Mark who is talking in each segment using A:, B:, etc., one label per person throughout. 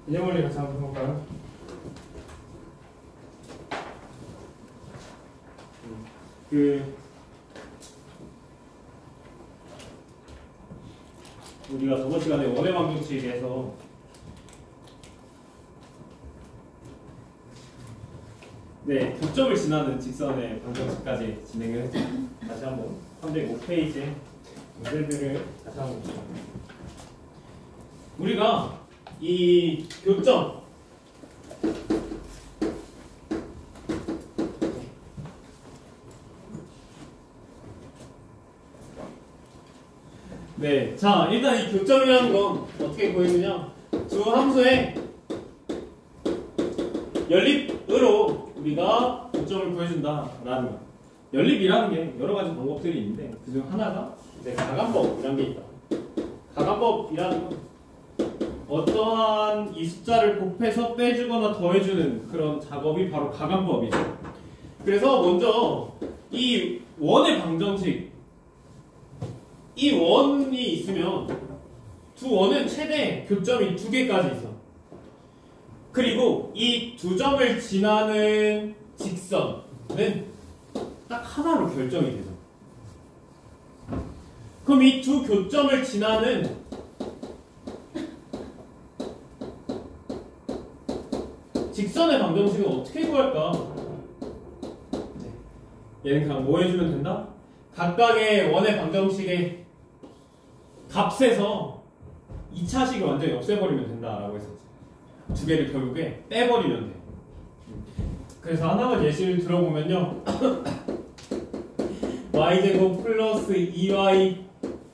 A: 인형원리 같이 한번 해볼까요? 우리가 저번 시간에 원의 방정식에 대해서 교점을 지나는 직선의 방정식까지 진행을 했죠. 다시 한번 305페이지의 문제들을 다시 한번 보죠. 우리가 이 교점 자, 일단 이 교점이라는 건 어떻게 보이느냐? 두 함수의 연립으로 우리가 교점을 구해준다라는 거. 연립이라는 게 여러 가지 방법들이 있는데 그중 하나가 이제 가감법이라는 게 있다. 가감법이라는 건 어떠한 이 숫자를 곱해서 빼주거나 더해주는 그런 작업이 바로 가감법이죠. 그래서 먼저 이 원의 방정식, 이 원이 있으면 두 원은 최대 교점이 2개까지 있어. 그리고 이 두 점을 지나는 직선은 딱 하나로 결정이 되죠. 그럼 이 두 교점을 지나는 직선의 방정식은 어떻게 구할까? 얘는 그냥 뭐 해주면 된다? 각각의 원의 방정식의 값에서 2차식을 완전히 없애버리면 된다라고 했었지. 두 개를 결국에 빼버리면 돼. 그래서 하나만 예시를 들어보면요. y제곱 플러스 2y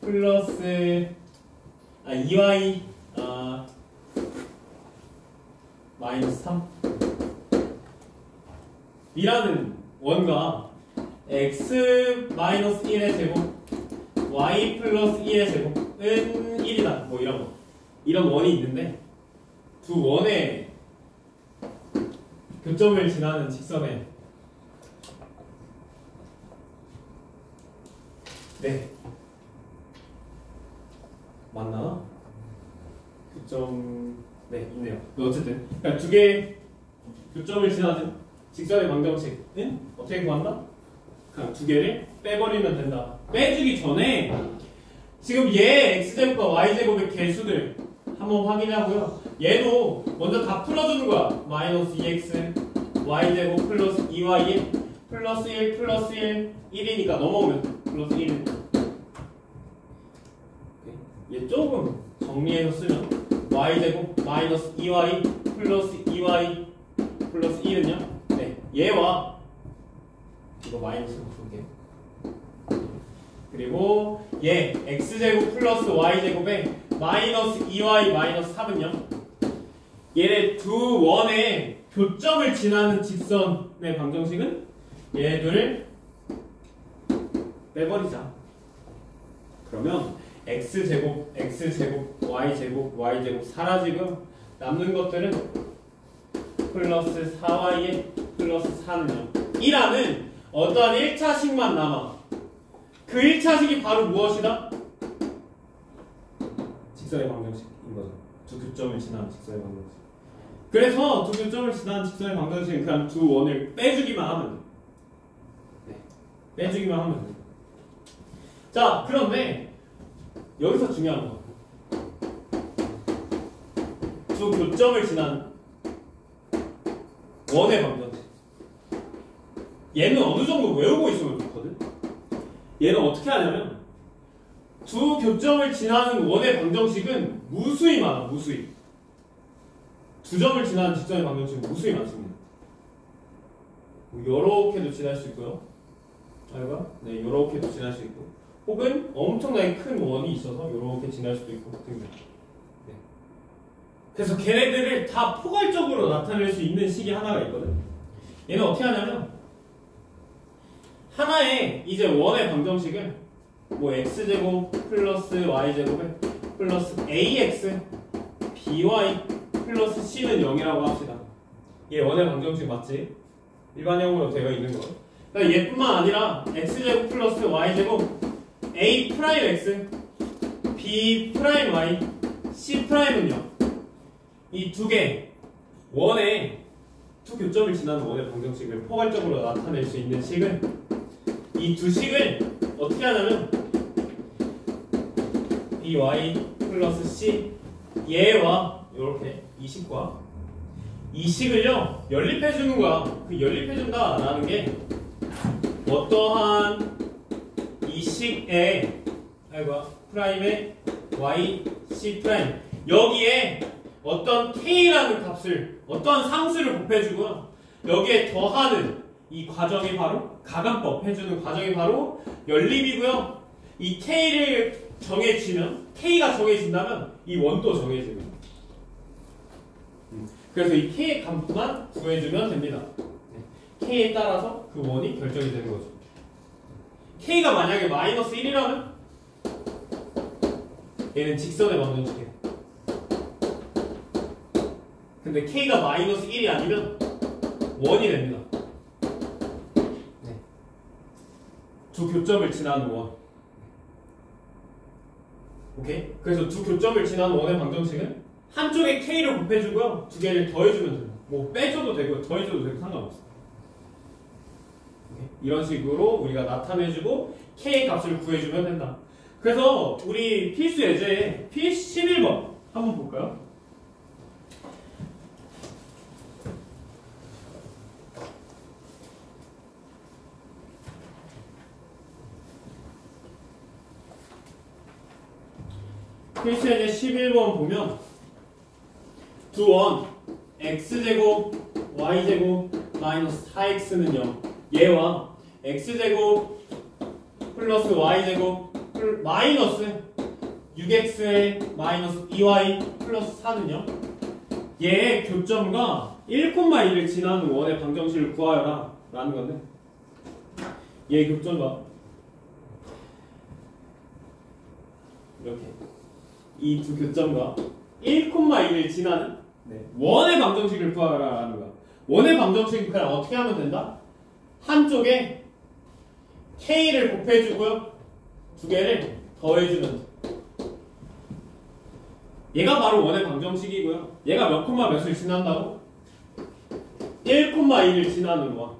A: 플러스 2y 마이너스 3 이라는 원과 x 마이너스 1의 제곱 y 플러스 2의 제곱은 1이다. 뭐 이런 원이 있는데 두 원의 교점을 지나는 직선에 맞나? 교점 있네요. 어쨌든 그러니까 두 개의 교점을 지나는 직선의 방정식은 어떻게 구한다? 그냥 두 개를 빼버리면 된다. 빼주기 전에 지금 얘 x제곱과 y제곱의 개수들 한번 확인하고요. 얘도 먼저 다 풀어주는 거야. 마이너스 2x y제곱 플러스 2y 플러스 1 플러스 1 1이니까 넘어오면 플러스 1. 얘 조금 정리해서 쓰면 y제곱 마이너스 2y 플러스 2y 플러스 1은요? 얘와 이거 마이너스 바꿀게요. 그리고 얘 x제곱 플러스 y제곱에 마이너스 2y 마이너스 3은요? 얘네 두 원의 교점을 지나는 직선의 방정식은 얘들을 빼버리자. 그러면 x제곱 x제곱 y제곱 y제곱 사라지고 남는 것들은 플러스 4y에 플러스 4는요 1하는 어떠한 1차식만 남아. 그 1차식이 바로 무엇이다? 직선의 방정식인 거죠. 두 교점을 지나는 직선의 방정식. 그래서 두 교점을 지나는 직선의 방정식은 그냥 두 원을 빼주기만 하면 돼. 빼주기만 하면 돼. 자, 그런데 여기서 중요한 거. 두 교점을 지나는 원의 방정식. 얘는 어느 정도 외우고 있으면 좋거든. 얘는 어떻게 하냐면 두 교점을 지나는 원의 방정식은 무수히 많아. 무수히. 두 점을 지나는 직선의 방정식은 무수히 많습니다. 요렇게도 지날 수 있고요. 요렇게도 지날 수 있고, 혹은 엄청나게 큰 원이 있어서 요렇게 지날 수도 있고 등등. 그래서 걔네들을 다 포괄적으로 나타낼 수 있는 식이 하나가 있거든. 얘는 어떻게 하냐면 하나의 이제 원의 방정식을 뭐 x제곱 플러스 y제곱에 플러스 ax by 플러스 c는 0이라고 합시다. 얘 원의 방정식 맞지? 일반형으로 되어 있는 거. 그러니까 얘뿐만 아니라 x제곱 플러스 y제곱 a 프라임 x b 프라임 y c 프라임은 0. 이 두 개 원의 두 교점을 지나는 원의 방정식을 포괄적으로 나타낼 수 있는 식은 이 두 식을 어떻게 하냐면 by 플러스 c 얘와 이렇게 이 식과 이 식을요 연립해 주는 거야. 그 연립해 준다라는 게 어떠한 이 식의 프라임의 y c 프라임 여기에 어떤 k라는 값을 어떠한 상수를 곱해주고요. 여기에 더하는 이 과정이 바로 가감법 해주는 과정이 바로 연립이고요. 이 k를 정해지면 k가 정해진다면 이 원도 정해집니다. 그래서 이 k의 값만 구해주면 됩니다. k에 따라서 그 원이 결정이 되는 거죠. k가 만약에 마이너스 1이라면 얘는 직선의 방정식이에요. 근데 k가 마이너스 1이 아니면 원이 됩니다. 네. 두 교점을 지나는 원. 오케이? 그래서 두 교점을 지나는 원의 방정식은 한쪽에 k를 곱해주고요. 두 개를 더해주면 됩니다. 뭐 빼줘도 되고 더해줘도 되고 상관없어요. 오케이? 이런 식으로 우리가 나타내주고 k의 값을 구해주면 된다. 그래서 우리 필수 예제에 P11번 한번 볼까요? 필수 예제 11번 보면 두 원 x제곱 y제곱 마이너스 4x는 0 얘와 x제곱 플러스 y제곱 마이너스 6x에 마이너스 2y 플러스 4는 0 얘의 교점과 1,1을 지나는 원의 방정식을 구하여라 라는 건데 얘의 교점과 이렇게 이 두 교점과 1,1을 지나는 원의 방정식을 구하라라는 거야. 원의 방정식은 그냥 어떻게 하면 된다? 한쪽에 k를 곱해주고요. 두 개를 더해주면 돼. 얘가 바로 원의 방정식이고요. 얘가 몇 콤마 몇을 지난다고? 1,1을 지나는 원.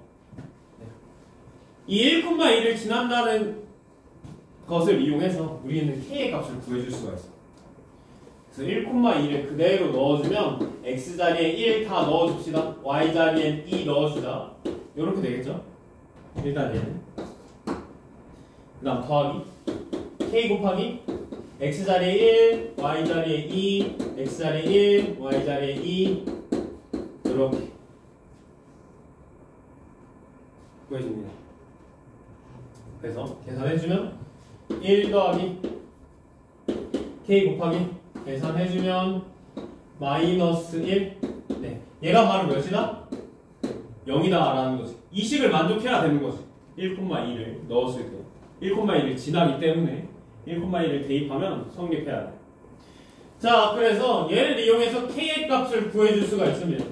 A: 이 1,1을 지난다는 것을 이용해서 우리는 k의 값을 구해줄 수가 있어. 그래서 1,2를 그대로 넣어주면 x자리에 1 다 넣어줍시다. y자리엔 2 넣어주자. 이렇게 되겠죠? 일단 얘는 그 다음 더하기 k 곱하기 x자리에 1 y자리에 2 x자리에 1 y자리에 2 이렇게 구해줍니다. 그래서 계산해주면 1 더하기 k 곱하기 계산해주면 마이너스 1 네, 얘가 바로 몇이다? 0이다 라는 거지. 이 식을 만족해야 되는 거지. 1,2를 넣었을 때 1,1을 지나기 때문에 1,1을 대입하면 성립해야 돼. 자, 그래서 얘를 이용해서 k의 값을 구해줄 수가 있습니다.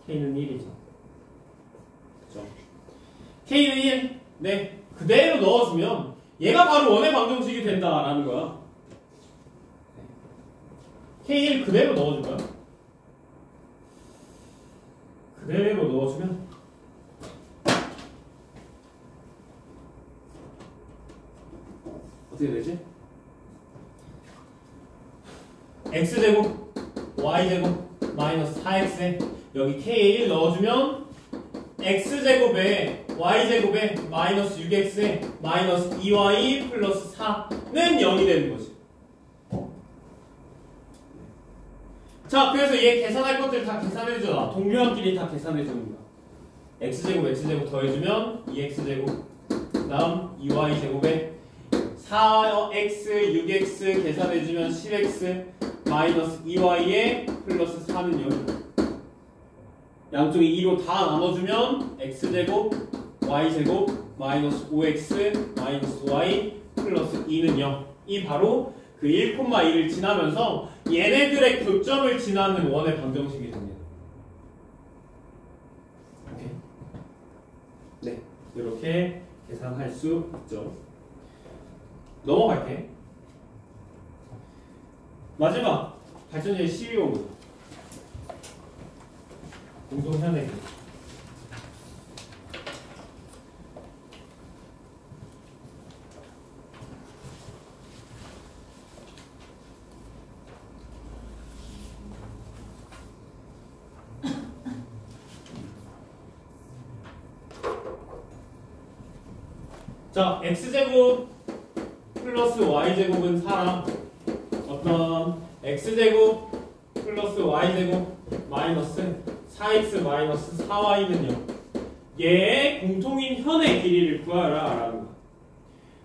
A: k는 1이죠. 그렇죠? k는 1 네, 그대로 넣어주면 얘가 바로 원의 방정식이 된다라는 거야. K1 그대로 넣어줄까요? 그대로 넣어주면 어떻게 되지? x제곱 y제곱 마이너스 4x에 여기 K에 1 넣어주면 x제곱에 y제곱에 마이너스 6x에 마이너스 2y 플러스 4는 0이 되는 거지. 자, 그래서 얘 계산할 것들 다 계산해줘. 동료한끼리 다 계산해주는 거야. x제곱 x제곱 더해주면 2x제곱 그 다음 2y제곱에 4x 6x 계산해주면 10x 마이너스 2y에 플러스 4는 0. 양쪽이 2로 다 나눠주면 x제곱 y제곱 마이너스 5x 마이너스 y 플러스 2는 0. 이 바로 그 1,1을 지나면서 얘네들의 교점을 지나는 원의 방정식이 됩니다. 오케이. 네, 이렇게 계산할 수 있죠. 넘어갈게. 마지막 발전지의 12호 공통현의 길이. 자, x제곱 플러스 y제곱은 4랑 어떤 x제곱 플러스 y제곱 마이너스 4x 마이너스 4y는요 얘의 공통인 현의 길이를 구하라 라는 거야.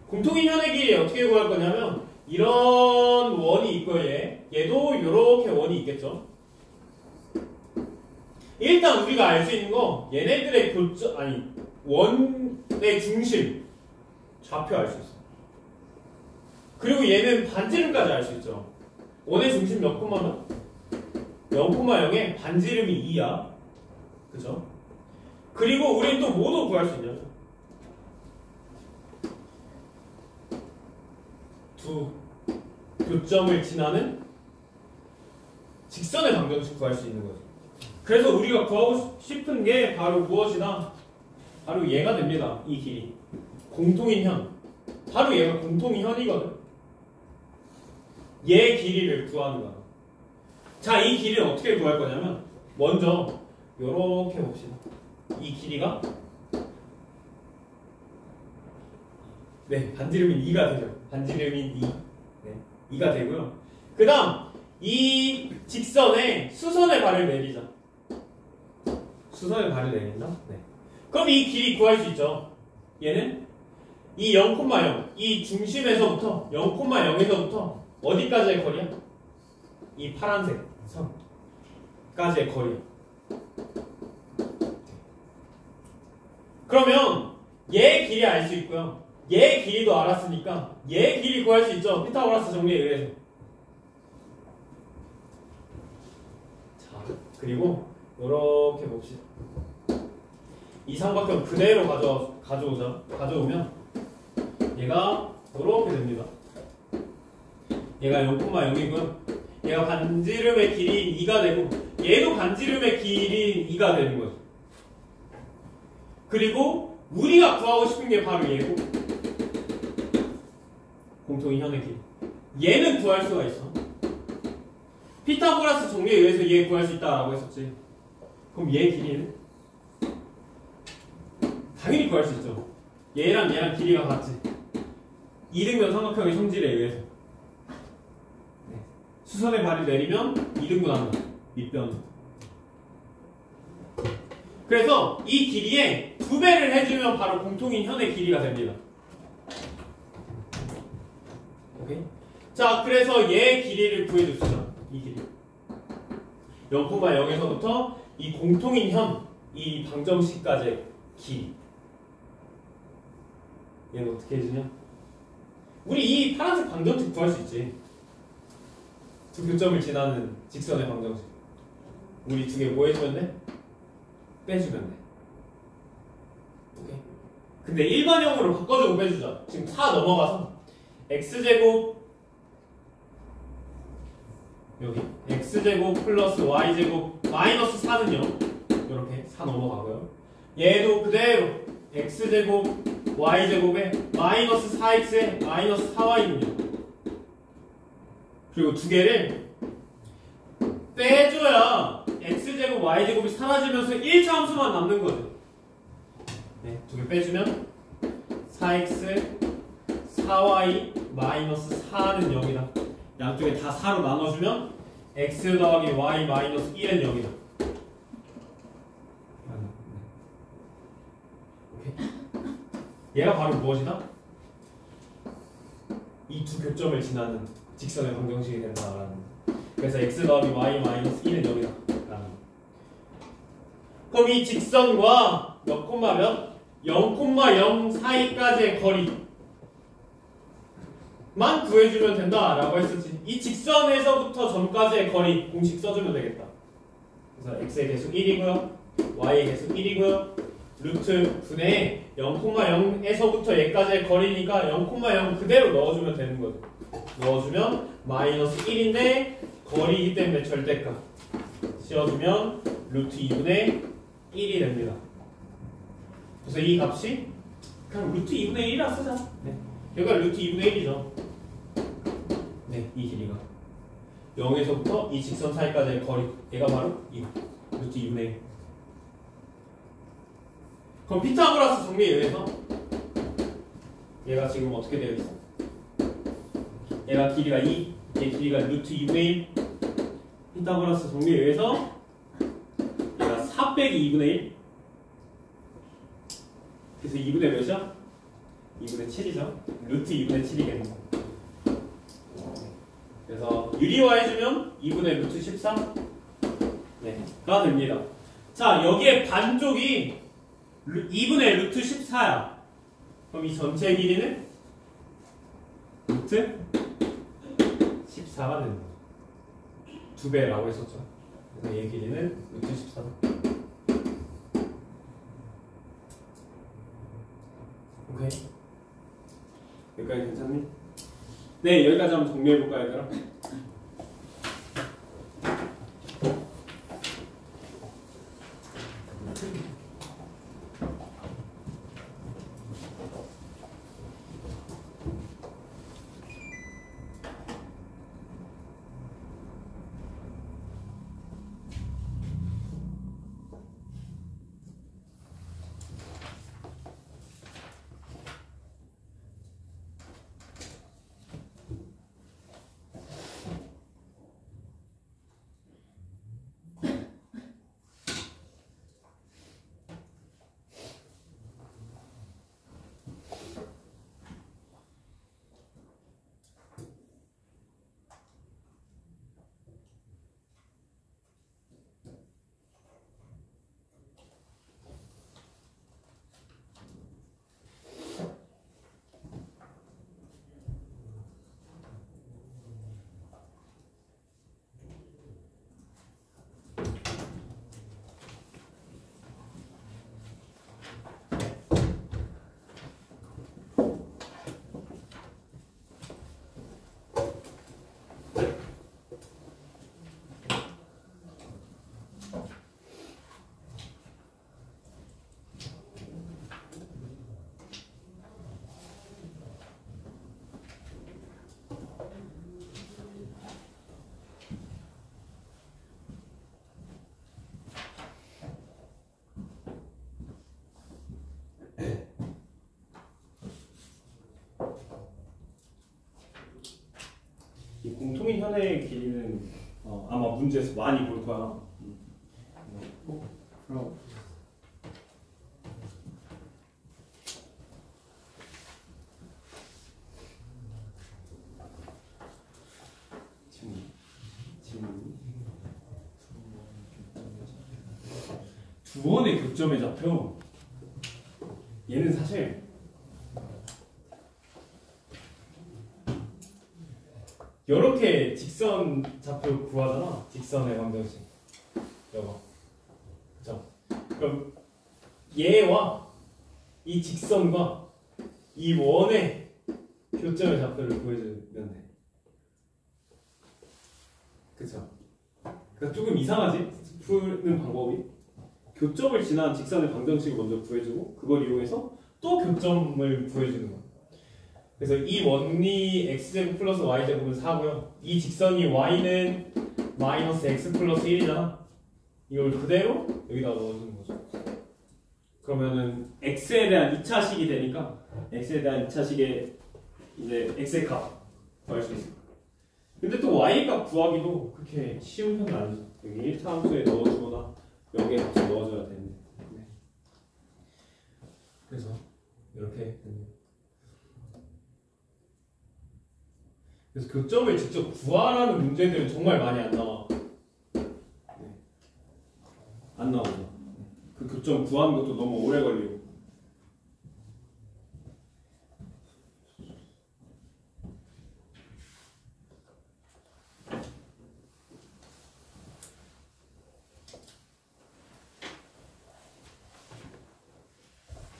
A: 공통인 현의 길이 어떻게 구할 거냐면 이런 원이 있고요. 얘도 이렇게 원이 있겠죠. 일단 우리가 알 수 있는 거 얘네들의 교점 아니 원의 중심 좌표 알 수 있어. 그리고 얘는 반지름까지 알 수 있죠. 원의 중심 몇 콤마면? 0,0에 반지름이 2야. 그죠? 그리고 우리는 또 뭐도 구할 수 있냐면 두 교점을 지나는 직선의 방정식 구할 수 있는 거죠. 그래서 우리가 구하고 싶은 게 바로 무엇이다? 바로 얘가 됩니다. 이 길이. 공통인 현. 바로 얘가 공통인 현이거든. 얘 길이를 구하는 거야. 자, 이 길이를 어떻게 구할 거냐면 먼저 요렇게 봅시다. 이 길이가 네, 반지름인 2가 되죠. 반지름인 2. 네, 2가 되고요. 그 다음 이 직선에 수선의 발을 내리자. 수선의 발을 내린다? 네. 그럼 이 길이 구할 수 있죠. 얘는 이 0,0 이 중심에서부터 0,0에서부터 어디까지의 거리야? 이 파란색 선까지의 거리. 그러면 얘 길이 알 수 있고요. 얘 길이도 알았으니까 얘 길이 구할 수 있죠. 피타고라스 정리에 의해서. 자, 그리고 이렇게 봅시다. 이 삼각형 그대로 가져오면 얘가 이렇게 됩니다. 얘가 0,0이고요. 얘가 반지름의 길이 2가 되고 얘도 반지름의 길이 2가 되는 거죠. 그리고 우리가 구하고 싶은 게 바로 얘고 공통인 현의 길이. 얘는 구할 수가 있어. 피타고라스 정리에 의해서 얘 구할 수 있다라고 했었지. 그럼 얘 길이는? 당연히 구할 수 있죠. 얘랑 얘랑 길이가 같지. 이등변 삼각형의 성질에 의해서. 네. 수선의 발을 내리면 이등분한다. 밑변. 그래서 이 길이에 2배를 해주면 바로 공통인 현의 길이가 됩니다. 오케이? 자, 그래서 얘 길이를 구해줍시다. 이 길이. 0,0에서부터 이 공통인 현, 이 방정식까지의 길이. 얘는 어떻게 해주냐? 우리 이 파란색 방정식 구할 수 있지. 두 교점을 지나는 직선의 방정식. 우리 두 개 뭐 해주면 돼? 빼주면 돼. 오케이? 근데 일반형으로 바꿔주고 빼주자. 지금 4 넘어가서 x제곱 여기 x제곱 플러스 y제곱 마이너스 4는요 이렇게 4 넘어가고요. 얘도 그대로 x제곱 y제곱에 마이너스 4x에 마이너스 4y는요. 그리고 두 개를 빼줘야 x제곱 y제곱이 사라지면서 1차 함수만 남는 거죠. 네, 두 개 빼주면 4x 4y 마이너스 4는 0이다. 양쪽에 다 4로 나눠주면 x 더하기 y 마이너스 1은 0이다. 오케이. 얘가 바로 무엇이다? 이 두 교점을 지나는 직선의 방정식이 된다라는. 그래서 x 더하기 y 마이너스 1은 0이다. 라는. 그럼 이 직선과 몇 콤마 몇? 0,0 사이까지의 거리 만 구해주면 된다라고 했었지. 이 직선에서부터 전까지의 거리 공식 써주면 되겠다. 그래서 x의 개수 1이고요. y의 개수 1이고요. 루트 분의 0,0에서부터 얘까지의 거리니까 0,0 그대로 넣어주면 되는 거죠. 넣어주면 마이너스 1인데 거리이기 때문에 절대값 씌워주면 루트 2분의 1이 됩니다. 그래서 이 값이 그냥 루트 2분의 1이라 쓰자. 네. 여기가 루트 2분의 1이죠. 네, 이 길이가 0에서부터 이 직선 사이까지의 거리, 얘가 바로 이 루트 2분의 1. 그럼 피타고라스 정리에 의해서 얘가 지금 어떻게 되어 있어? 얘가 길이가 2, 얘 길이가 루트 2분의 1. 피타고라스 정리에 의해서 얘가 4 빼기 2분의 1. 그래서 2분의 몇이야? 2분의 7이죠. 루트 2분의 7이겠네. 그래서 유리화해주면 2분의 루트 14. 네, 가 됩니다. 자, 여기에 반쪽이 2분의 루트 14야. 그럼 이 전체 길이는 루트 14가 되는 거죠. 2배라고 했었죠. 그래서 얘 길이는 루트 14다. 오케이. 여기까지 괜찮니? 네, 여기까지 한번 정리해볼까요, 얘들아? 이 공통인 현의 길이는 아마 문제에서 많이 볼 거야. 그럼 두 번의 교점에 잡혀. 얘는 사실 이렇게 직선 좌표 구하잖아. 직선의 방정식. 이거. 그죠? 그럼 얘와 이 직선과 이 원의 교점의 좌표를 구해주면 돼. 그쵸? 그러니까 조금 이상하지? 푸는 방법이. 교점을 지난 직선의 방정식을 먼저 구해주고 그걸 이용해서 또 교점을 구해주는 거야. 그래서 이 원리 x제곱 플러스 y제곱은 4고요. 이 직선이 y는 마이너스 x 플러스 1이잖아. 이걸 그대로 여기다 넣어주는 거죠. 그러면은 x에 대한 2차식이 되니까 x에 대한 2차식의 이제 x의 값 구할 수 있을 거야. 근데 또 y 값 구하기도 그렇게 쉬운 편은 아니죠. 여기 1차 함수에 넣어주거나 여기에 값을 넣어줘야 되는데. 네. 그래서 이렇게 됩니다. 그래서 교점을 직접 구하라는 문제들은 정말 많이 안 나와. 네. 안 나오죠. 그 교점 구하는 것도 너무 오래 걸리고.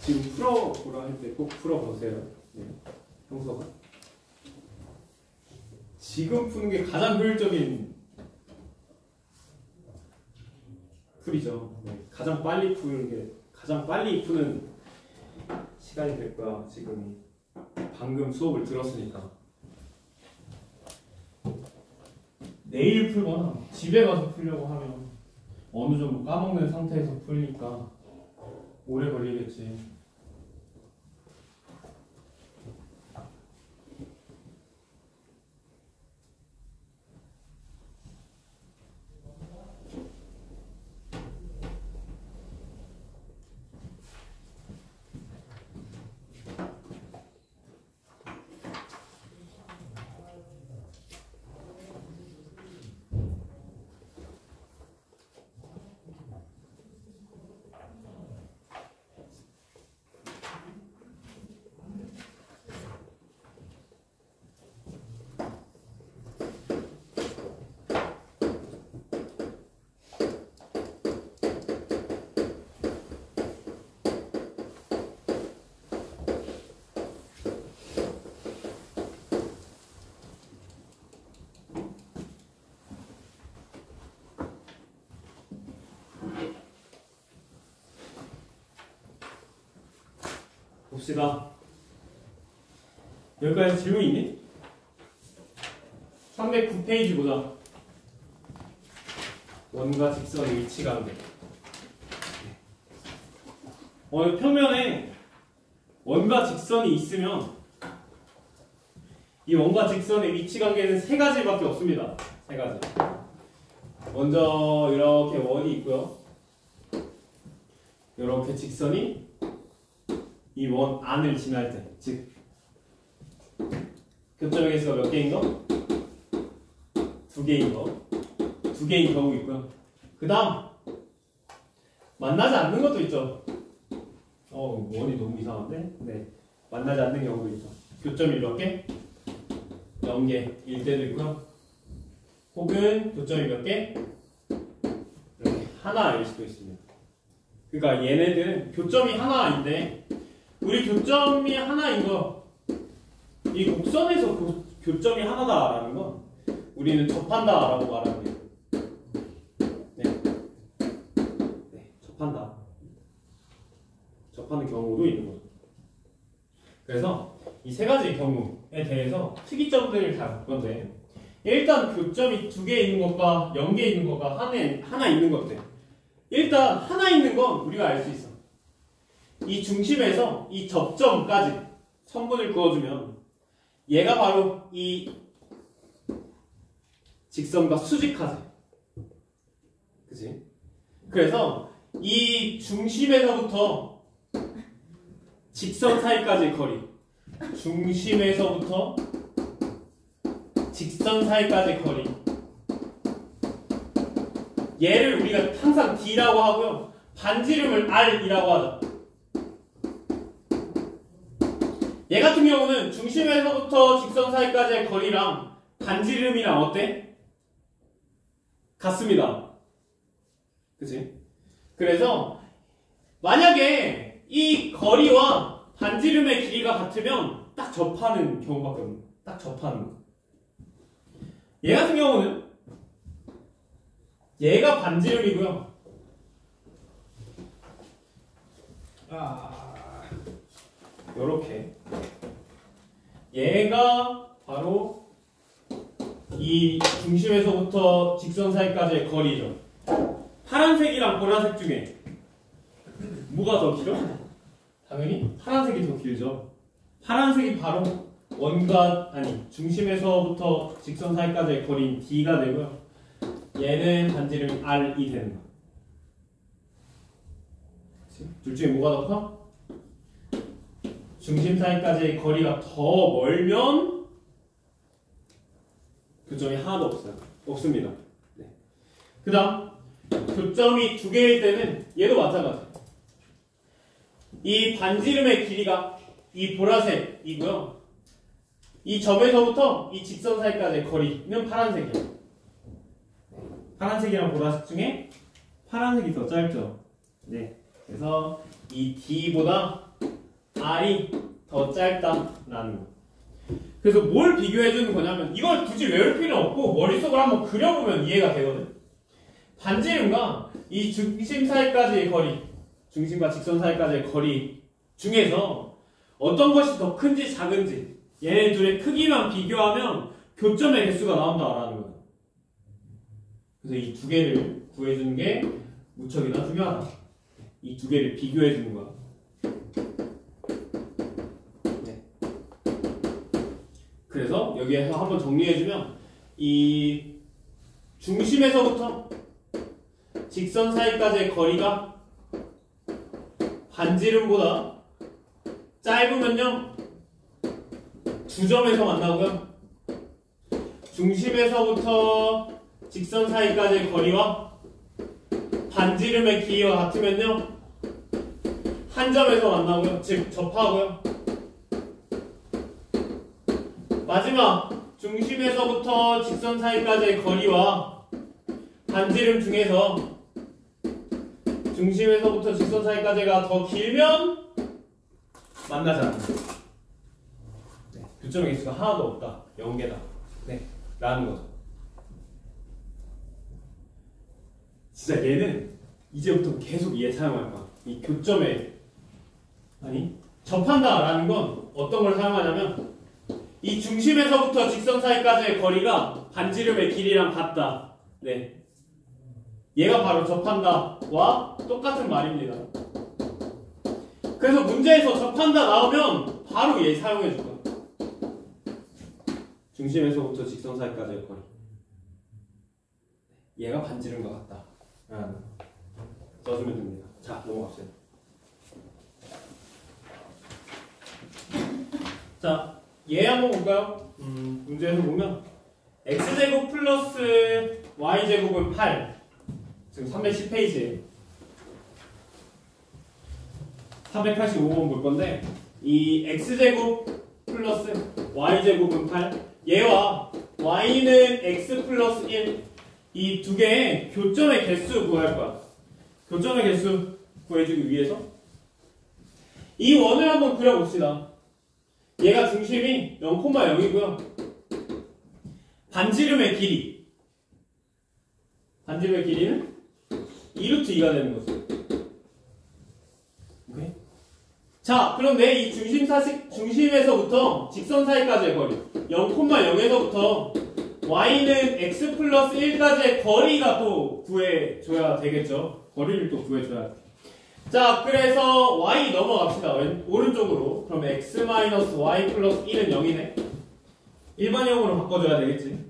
A: 지금 풀어보라 할 때 꼭 풀어보세요. 네. 평소가. 지금 푸는 게 가장 효율적인 풀이죠. 네. 가장 빨리 푸는 시간이 될 거야, 지금이. 방금 수업을 들었으니까. 내일 풀거나 집에 가서 풀려고 하면 어느 정도 까먹는 상태에서 풀니까 오래 걸리겠지. 봅시다. 여기까지 질문 있니? 309페이지 보자. 원과 직선의 위치관계. 평면에 원과 직선이 있으면 이 원과 직선의 위치관계는 세 가지밖에 없습니다. 세 가지. 먼저 이렇게 원이 있고요. 이렇게 직선이 이 원 안을 지날 때, 즉 교점의 개수가 몇 개인 거? 2개인 거. 2개인 경우 있고요. 그 다음 만나지 않는 것도 있죠. 원이 너무 이상한데? 네, 만나지 않는 경우도 있죠. 교점이 몇 개? 0개일 때도 있고요. 혹은 교점이 몇 개? 이렇게 하나일 수도 있습니다. 그러니까 얘네들은 교점이 하나인데 우리 교점이 하나인 거, 이 곡선에서 교점이 하나다라는 건 우리는 접한다라고 말하는 거예요. 네, 접한다. 접하는 경우도 있는 거죠. 그래서 이 세 가지 경우에 대해서 특이점들을 다 볼 건데, 일단 교점이 2개 있는 것과 0개 있는 것과 하나 있는 것들. 일단 하나 있는 건 우리가 알 수 있어. 이 중심에서 이 접점까지 선분을 그어주면 얘가 바로 이 직선과 수직하지. 그치? 그래서 이 중심에서부터 직선 사이까지의 거리, 중심에서부터 직선 사이까지의 거리, 얘를 우리가 항상 D라고 하고요, 반지름을 R이라고 하죠. 얘 같은 경우는 중심에서부터 직선 사이까지의 거리랑 반지름이랑 어때? 같습니다. 그치? 그래서 만약에 이 거리와 반지름의 길이가 같으면 딱 접하는 경우밖에 없는 거예요. 딱 접하는 거. 얘 같은 경우는 얘가 반지름이고요. 요렇게 얘가 바로 이 중심에서부터 직선 사이까지의 거리죠. 파란색이랑 보라색 중에 뭐가 더 길어? 당연히 파란색이 더 길죠. 파란색이 바로 중심에서부터 직선 사이까지의 거리인 D가 되고요. 얘는 반지름이 R이 되는 거야. 둘 중에 뭐가 더 커? 중심 사이까지의 거리가 더 멀면 교점이 하나도 없습니다. 네. 그 다음 교점이 2개일 때는 얘도 마찬가지예요. 이 반지름의 길이가 이 보라색이고요. 이 점에서부터 이 직선 사이까지의 거리는 파란색이에요. 파란색이랑 보라색 중에 파란색이 더 짧죠. 네. 그래서 이 D보다 R이 더 짧다라는 거. 그래서 뭘 비교해 주는 거냐면, 이걸 굳이 외울 필요 없고 머릿속으로 한번 그려보면 이해가 되거든. 반지름과 이 중심 사이까지의 거리, 중심과 직선 사이까지의 거리 중에서 어떤 것이 더 큰지 작은지 얘네 둘의 크기만 비교하면 교점의 개수가 나온다라는 거예요. 그래서 이 두 개를 구해주는 게 무척이나 중요하다. 이 두 개를 비교해주는 거야. 네. 그래서 여기에서 한번 정리해주면 이 중심에서부터 직선 사이까지의 거리가 반지름보다 짧으면요 두 점에서 만나고요. 중심에서부터 직선 사이까지의 거리와 반지름의 길이와 같으면요 한 점에서 만나고요. 즉 접하고요. 마지막 중심에서부터 직선 사이까지의 거리와 반지름 중에서 중심에서부터 직선 사이까지가 더 길면 만나지 않는다. 네, 교점의 개수가 하나도 없다. 0개다. 네, 라는 거죠. 진짜 얘는 이제부터 계속 얘 사용할 거야. 이 교점에 접한다라는 건 어떤 걸 사용하냐면 이 중심에서부터 직선 사이까지의 거리가 반지름의 길이랑 같다. 네, 얘가 바로 접한다와 똑같은 말입니다. 그래서 문제에서 접한다 나오면 바로 얘 사용해 줄 거야. 중심에서부터 직선 사이까지의 거리. 얘가 반지름과 같다. 써주면 됩니다. 자, 넘어갑시다. 자, 얘 한번 볼까요? 문제에서 보면 x제곱 플러스 y제곱은 8. 지금 310페이지에 385번 볼 건데 이 x제곱 플러스 y제곱은 8 얘와 y는 x 플러스 1 이 두 개의 교점의 개수 구할 거야. 교점의 개수 구해주기 위해서 이 원을 한번 그려봅시다. 얘가 중심이 0,0이고요. 반지름의 길이는 2루트 2가 되는 거죠. 오케이? 자, 그런데 이 중심에서부터 직선 사이까지의 거리 0,0에서부터 y는 x 플러스 1까지의 거리가 또 구해줘야 되겠죠. 거리를 또 구해줘야 돼. 자, 그래서 y 넘어갑시다. 오른쪽으로. 그럼 x 마이너스 y 플러스 1은 0이네. 일반형으로 바꿔줘야 되겠지.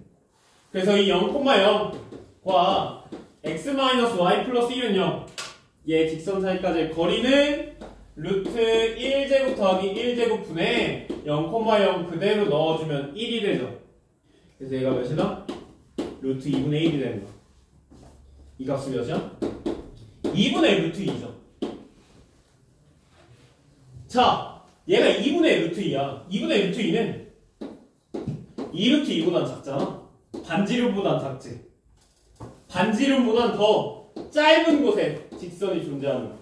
A: 그래서 이 0,0과 x 마이너스 y 플러스 1은 0. 얘 직선 사이까지의 거리는 루트 1제곱 더하기 1제곱 분의 0,0 그대로 넣어주면 1이 되죠. 그래서 얘가 몇이다? 루트 2분의 1이 되는 거야. 이 값이 몇이야? 2분의 루트 2죠. 자, 얘가 2분의 루트 2야. 2분의 루트 2는 2루트 2보단 작잖아. 반지름보단 작지. 반지름보단 더 짧은 곳에 직선이 존재하는 거야.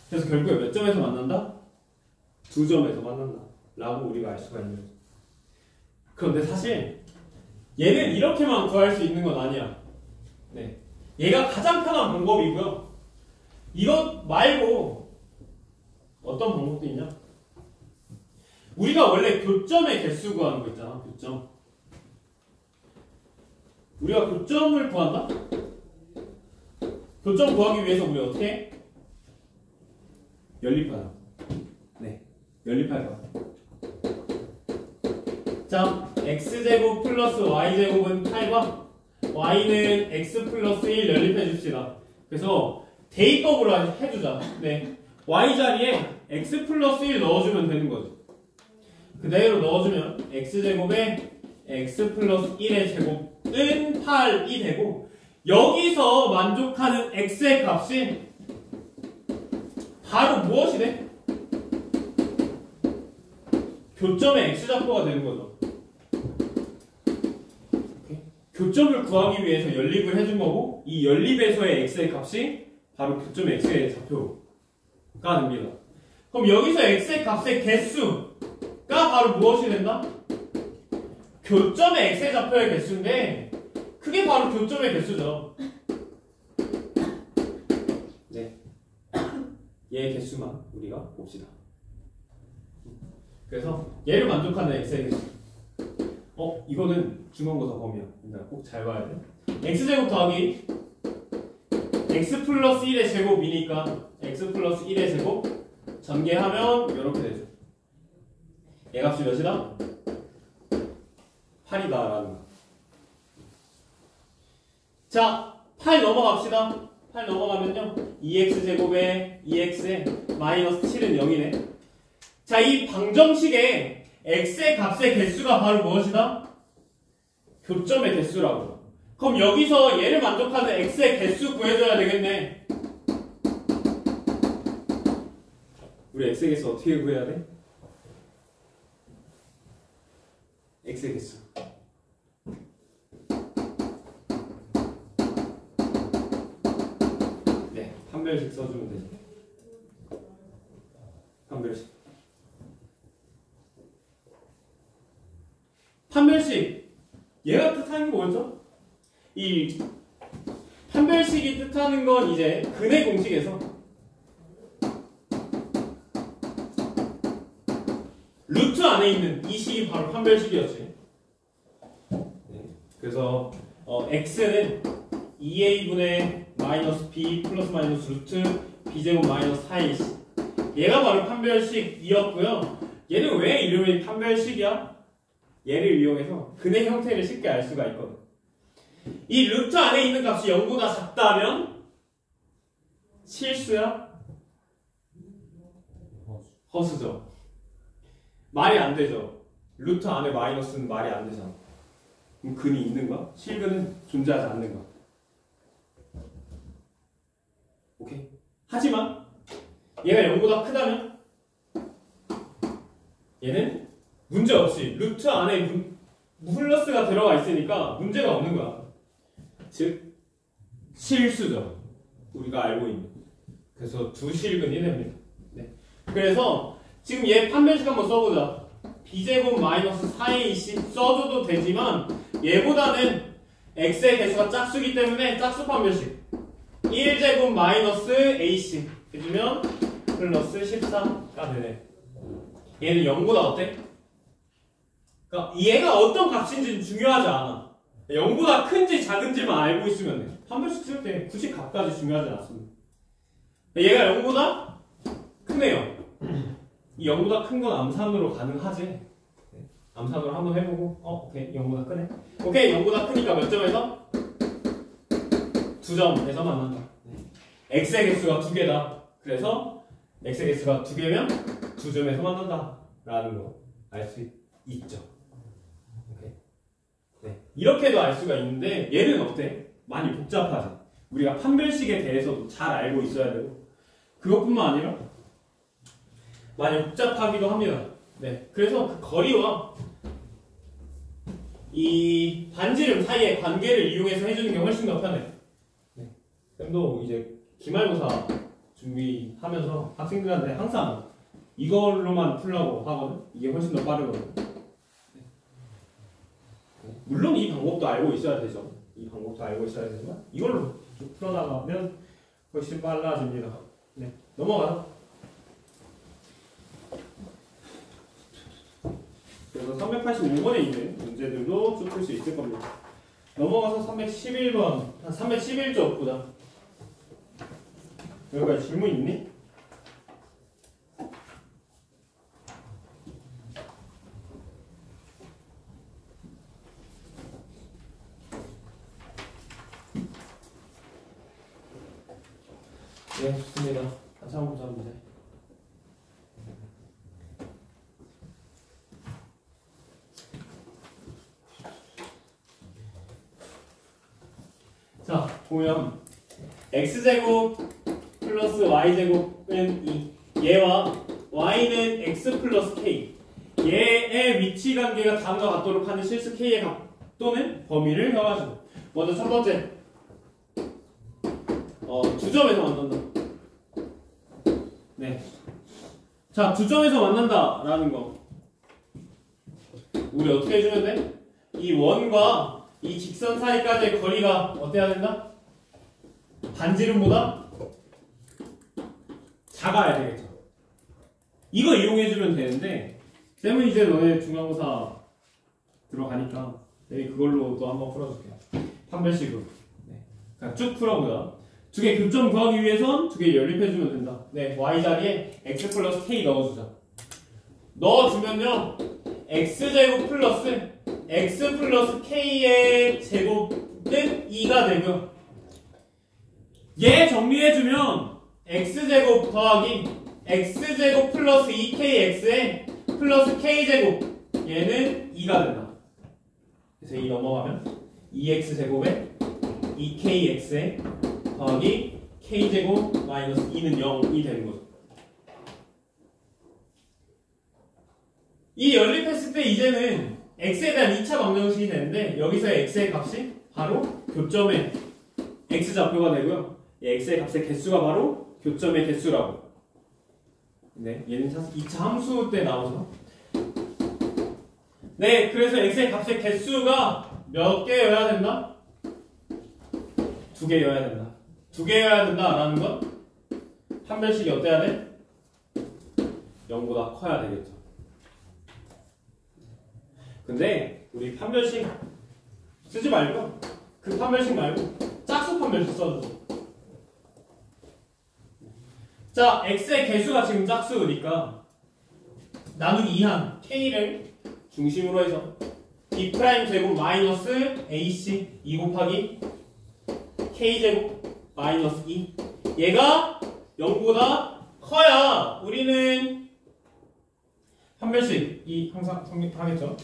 A: 그래서 결국에 몇 점에서 만난다? 두 점에서 만난다. 라고 우리가 알 수가 있는 거죠. 그런데 사실 얘는 이렇게만 구할 수 있는 건 아니야. 네, 얘가 가장 편한 방법이고요. 이것 말고 어떤 방법도 있냐? 우리가 원래 교점의 개수 구하는 거 있잖아. 교점. 우리가 교점을 구한다? 교점 구하기 위해서 우리 어떻게 해? 연립하자. 네, 연립할 거야. 자, x제곱 플러스 y제곱은 8과 y는 x 플러스 1 연립해 줍시다. 그래서 대입법으로 해주자. 네, y 자리에 x 플러스 1 넣어주면 되는 거죠. 그대로 넣어주면 x제곱에 x 플러스 1의 제곱은 8이 되고 여기서 만족하는 x의 값이 바로 무엇이 돼? 교점의 x좌표가 되는 거죠. 교점을 구하기 위해서 연립을 해준 거고 이 연립에서의 x의 값이 바로 교점의 x의 좌표가 됩니다. 그럼 여기서 x의 값의 개수가 바로 무엇이 된다? 교점의 x의 좌표의 개수인데 그게 바로 교점의 개수죠. 네. 얘의 개수만 우리가 봅시다. 그래서 얘를 만족하는 x의 개수. 이거는 중간고사 범위야. 그러니까 꼭 잘 봐야 돼. x제곱 더하기 x 플러스 1의 제곱이니까 x 플러스 1의 제곱 전개하면 이렇게 되죠. 얘 값이 몇이다? 8이다 라는 거. 자, 8 넘어갑시다. 8 넘어가면요 2x제곱에 2x에 마이너스 7은 0이네. 자, 이 방정식에 x의 값의 개수가 바로 무엇이다? 교점의 개수라고. 그럼 여기서 얘를 만족하는 x의 개수 구해줘야 되겠네. 우리 x의 개수 어떻게 구해야 돼? x의 개수. 네, 판별식 써주면 되죠. 판별식. 판별식. 얘가 뜻하는 게 뭐였죠? 이 판별식이 뜻하는 건 이제 근의 공식에서 루트 안에 있는 이 식이 바로 판별식이었지. 네. 그래서 x는 2a분의 마이너스 b 플러스 마이너스 루트 b제곱 마이너스 4ac. 얘가 바로 판별식이었고요. 얘는 왜 이름이 판별식이야? 얘를 이용해서 근의 형태를 쉽게 알 수가 있거든. 이 루트 안에 있는 값이 0보다 작다면 실수야? 허수죠. 말이 안 되죠. 루트 안에 마이너스는 말이 안 되잖아. 그럼 근이 있는가? 실근은 존재하지 않는가? 오케이. 하지만 얘가 0보다 크다면 얘는 문제없이 루트 안에 플러스가 들어가 있으니까 문제가 없는 거야. 즉 실수죠. 우리가 알고 있는. 그래서 두 실근이 됩니다. 네. 그래서 지금 얘 판별식 한번 써보자. b제곱 마이너스 4ac 써줘도 되지만 얘보다는 x의 개수가 짝수기 때문에 짝수 판별식 1제곱 마이너스 ac 해주면 플러스 14가 되네. 얘는 0보다 어때? 그러니까 얘가 어떤 값인지는 중요하지 않아. 0보다 큰지 작은지만 알고 있으면 돼. 판별식 쓸 때 굳이 값까지 중요하지 않습니다. 얘가 0보다 크네요. 이 0보다 큰 건 암산으로 가능하지. 암산으로 한번 해보고 오케이 0보다 크네. 오케이 0보다 크니까 몇 점에서? 2점에서 만난다. x의 개수가 2개다. 그래서 x의 개수가 2개면 2점에서 만난다 라는 거 알 수 있죠. 오케이. 네. 이렇게도 알 수가 있는데 얘는 어때? 많이 복잡하지. 우리가 판별식에 대해서도 잘 알고 있어야 되고 그것뿐만 아니라 많이 복잡하기도 합니다. 네. 그래서 그 거리와 이 반지름 사이의 관계를 이용해서 해주는 게 훨씬 더 편해. 네. 쌤도 이제 기말고사 준비하면서 학생들한테 항상 이걸로만 풀라고 하거든. 이게 훨씬 더 빠르거든. 네. 물론 이 방법도 알고 있어야 되죠. 이 방법도 알고 있어야 되지만 이걸로 쭉 풀어나가면 훨씬 빨라집니다. 네. 넘어가요. 그래서 385번에 있는 문제들도 쭉 풀 수 있을 겁니다. 넘어가서 311번, 311쪽 보자. 여기까지 질문 있니? 네, 좋습니다. 같이 한번 보자, 문제. 자, 보면 x제곱 플러스 y제곱은 2 얘와 y는 x 플러스 k 얘의 위치 관계가 다음과 같도록 하는 실수 k의 값 또는 범위를 혀가지고 먼저 첫 번째 2점에서 만난다. 네. 자, 2점에서 만난다 라는 거 우리 어떻게 해주면 돼? 이 원과 이 직선 사이까지의 거리가 어때야 된다? 반지름보다 작아야 되겠죠. 이거 이용해주면 되는데 쌤은 이제 너네 중간고사 들어가니까 내일 그걸로 또 한번 풀어줄게요. 판별식으로. 네. 그러니까 쭉 풀어보자. 두 개 교점 구하기 위해선 두 개 연립해주면 된다. 네, y 자리에 x 플러스 k 넣어주자. 넣어주면요 x제곱 플러스 x 플러스 k의 제곱은 2가 되고요. 얘 정리해주면 x제곱 더하기 x제곱 플러스 2kx에 플러스 k제곱 얘는 2가 된다. 그래서 2 넘어가면 2x제곱에 2kx에 더하기 k제곱 마이너스 2는 0이 되는 거죠. 이 연립했을 때 이제는 x에 대한 2차 방정식이 되는데 여기서의 x의 값이 바로 교점의 x좌표가 되고요. 이 x의 값의 개수가 바로 교점의 개수라고. 네, 얘는 2차 함수 때 나오죠. 네, 그래서 x의 값의 개수가 몇 개여야 된다? 2개여야 된다. 2개여야 된다라는 건 판별식이 어때야 돼? 0보다 커야 되겠죠. 근데 우리 판별식 쓰지 말고 그 판별식 말고 짝수 판별식 써주세요. 자, x의 개수가 지금 짝수니까 나누기 2한 k를 중심으로 해서 b' 제곱 마이너스 ac 2 곱하기 k 제곱 마이너스 2 얘가 0보다 커야 우리는 판별식 이 항상 성립하겠죠.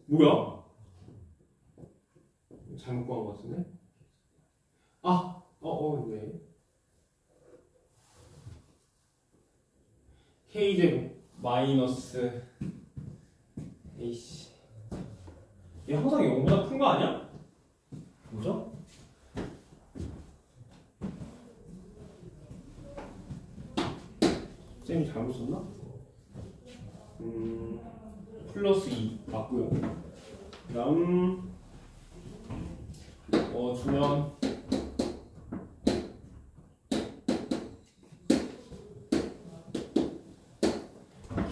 A: 뭐야? 잘못 구한 것 같은데? 네. k제곱 마이너스 ac 얘 항상 0보다 큰 거 아니야? 뭐죠? 쌤이 잘못 썼나? 플러스 2 맞고요. 그 다음 주면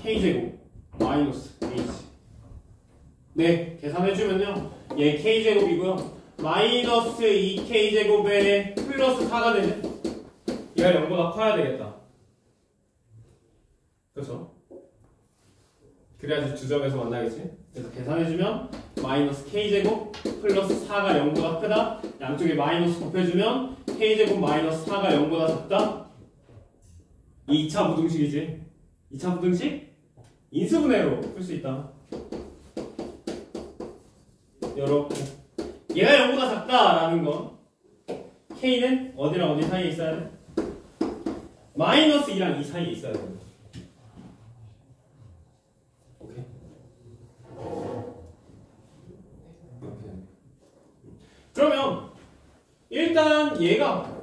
A: k제곱 마이너스 h 네, 계산해주면요 얘 k제곱이고요 마이너스 2k제곱에 플러스 4가 되네. 얘가 0보다 커야 되겠다. 그렇죠? 그래야지 주점에서 만나겠지. 그래서 계산해주면 마이너스 k제곱 플러스 4가 0보다 크다. 양쪽에 마이너스 곱해주면 k제곱 마이너스 4가 0보다 작다. 2차 부등식이지. 2차 부등식? 인수분해로 풀 수 있다. 요렇게 얘가 0보다 작다라는 건 k는 어디랑 어디 사이에 있어야 돼? 마이너스 2랑 2 사이에 있어야 돼. 오케이. 그러면 일단 얘가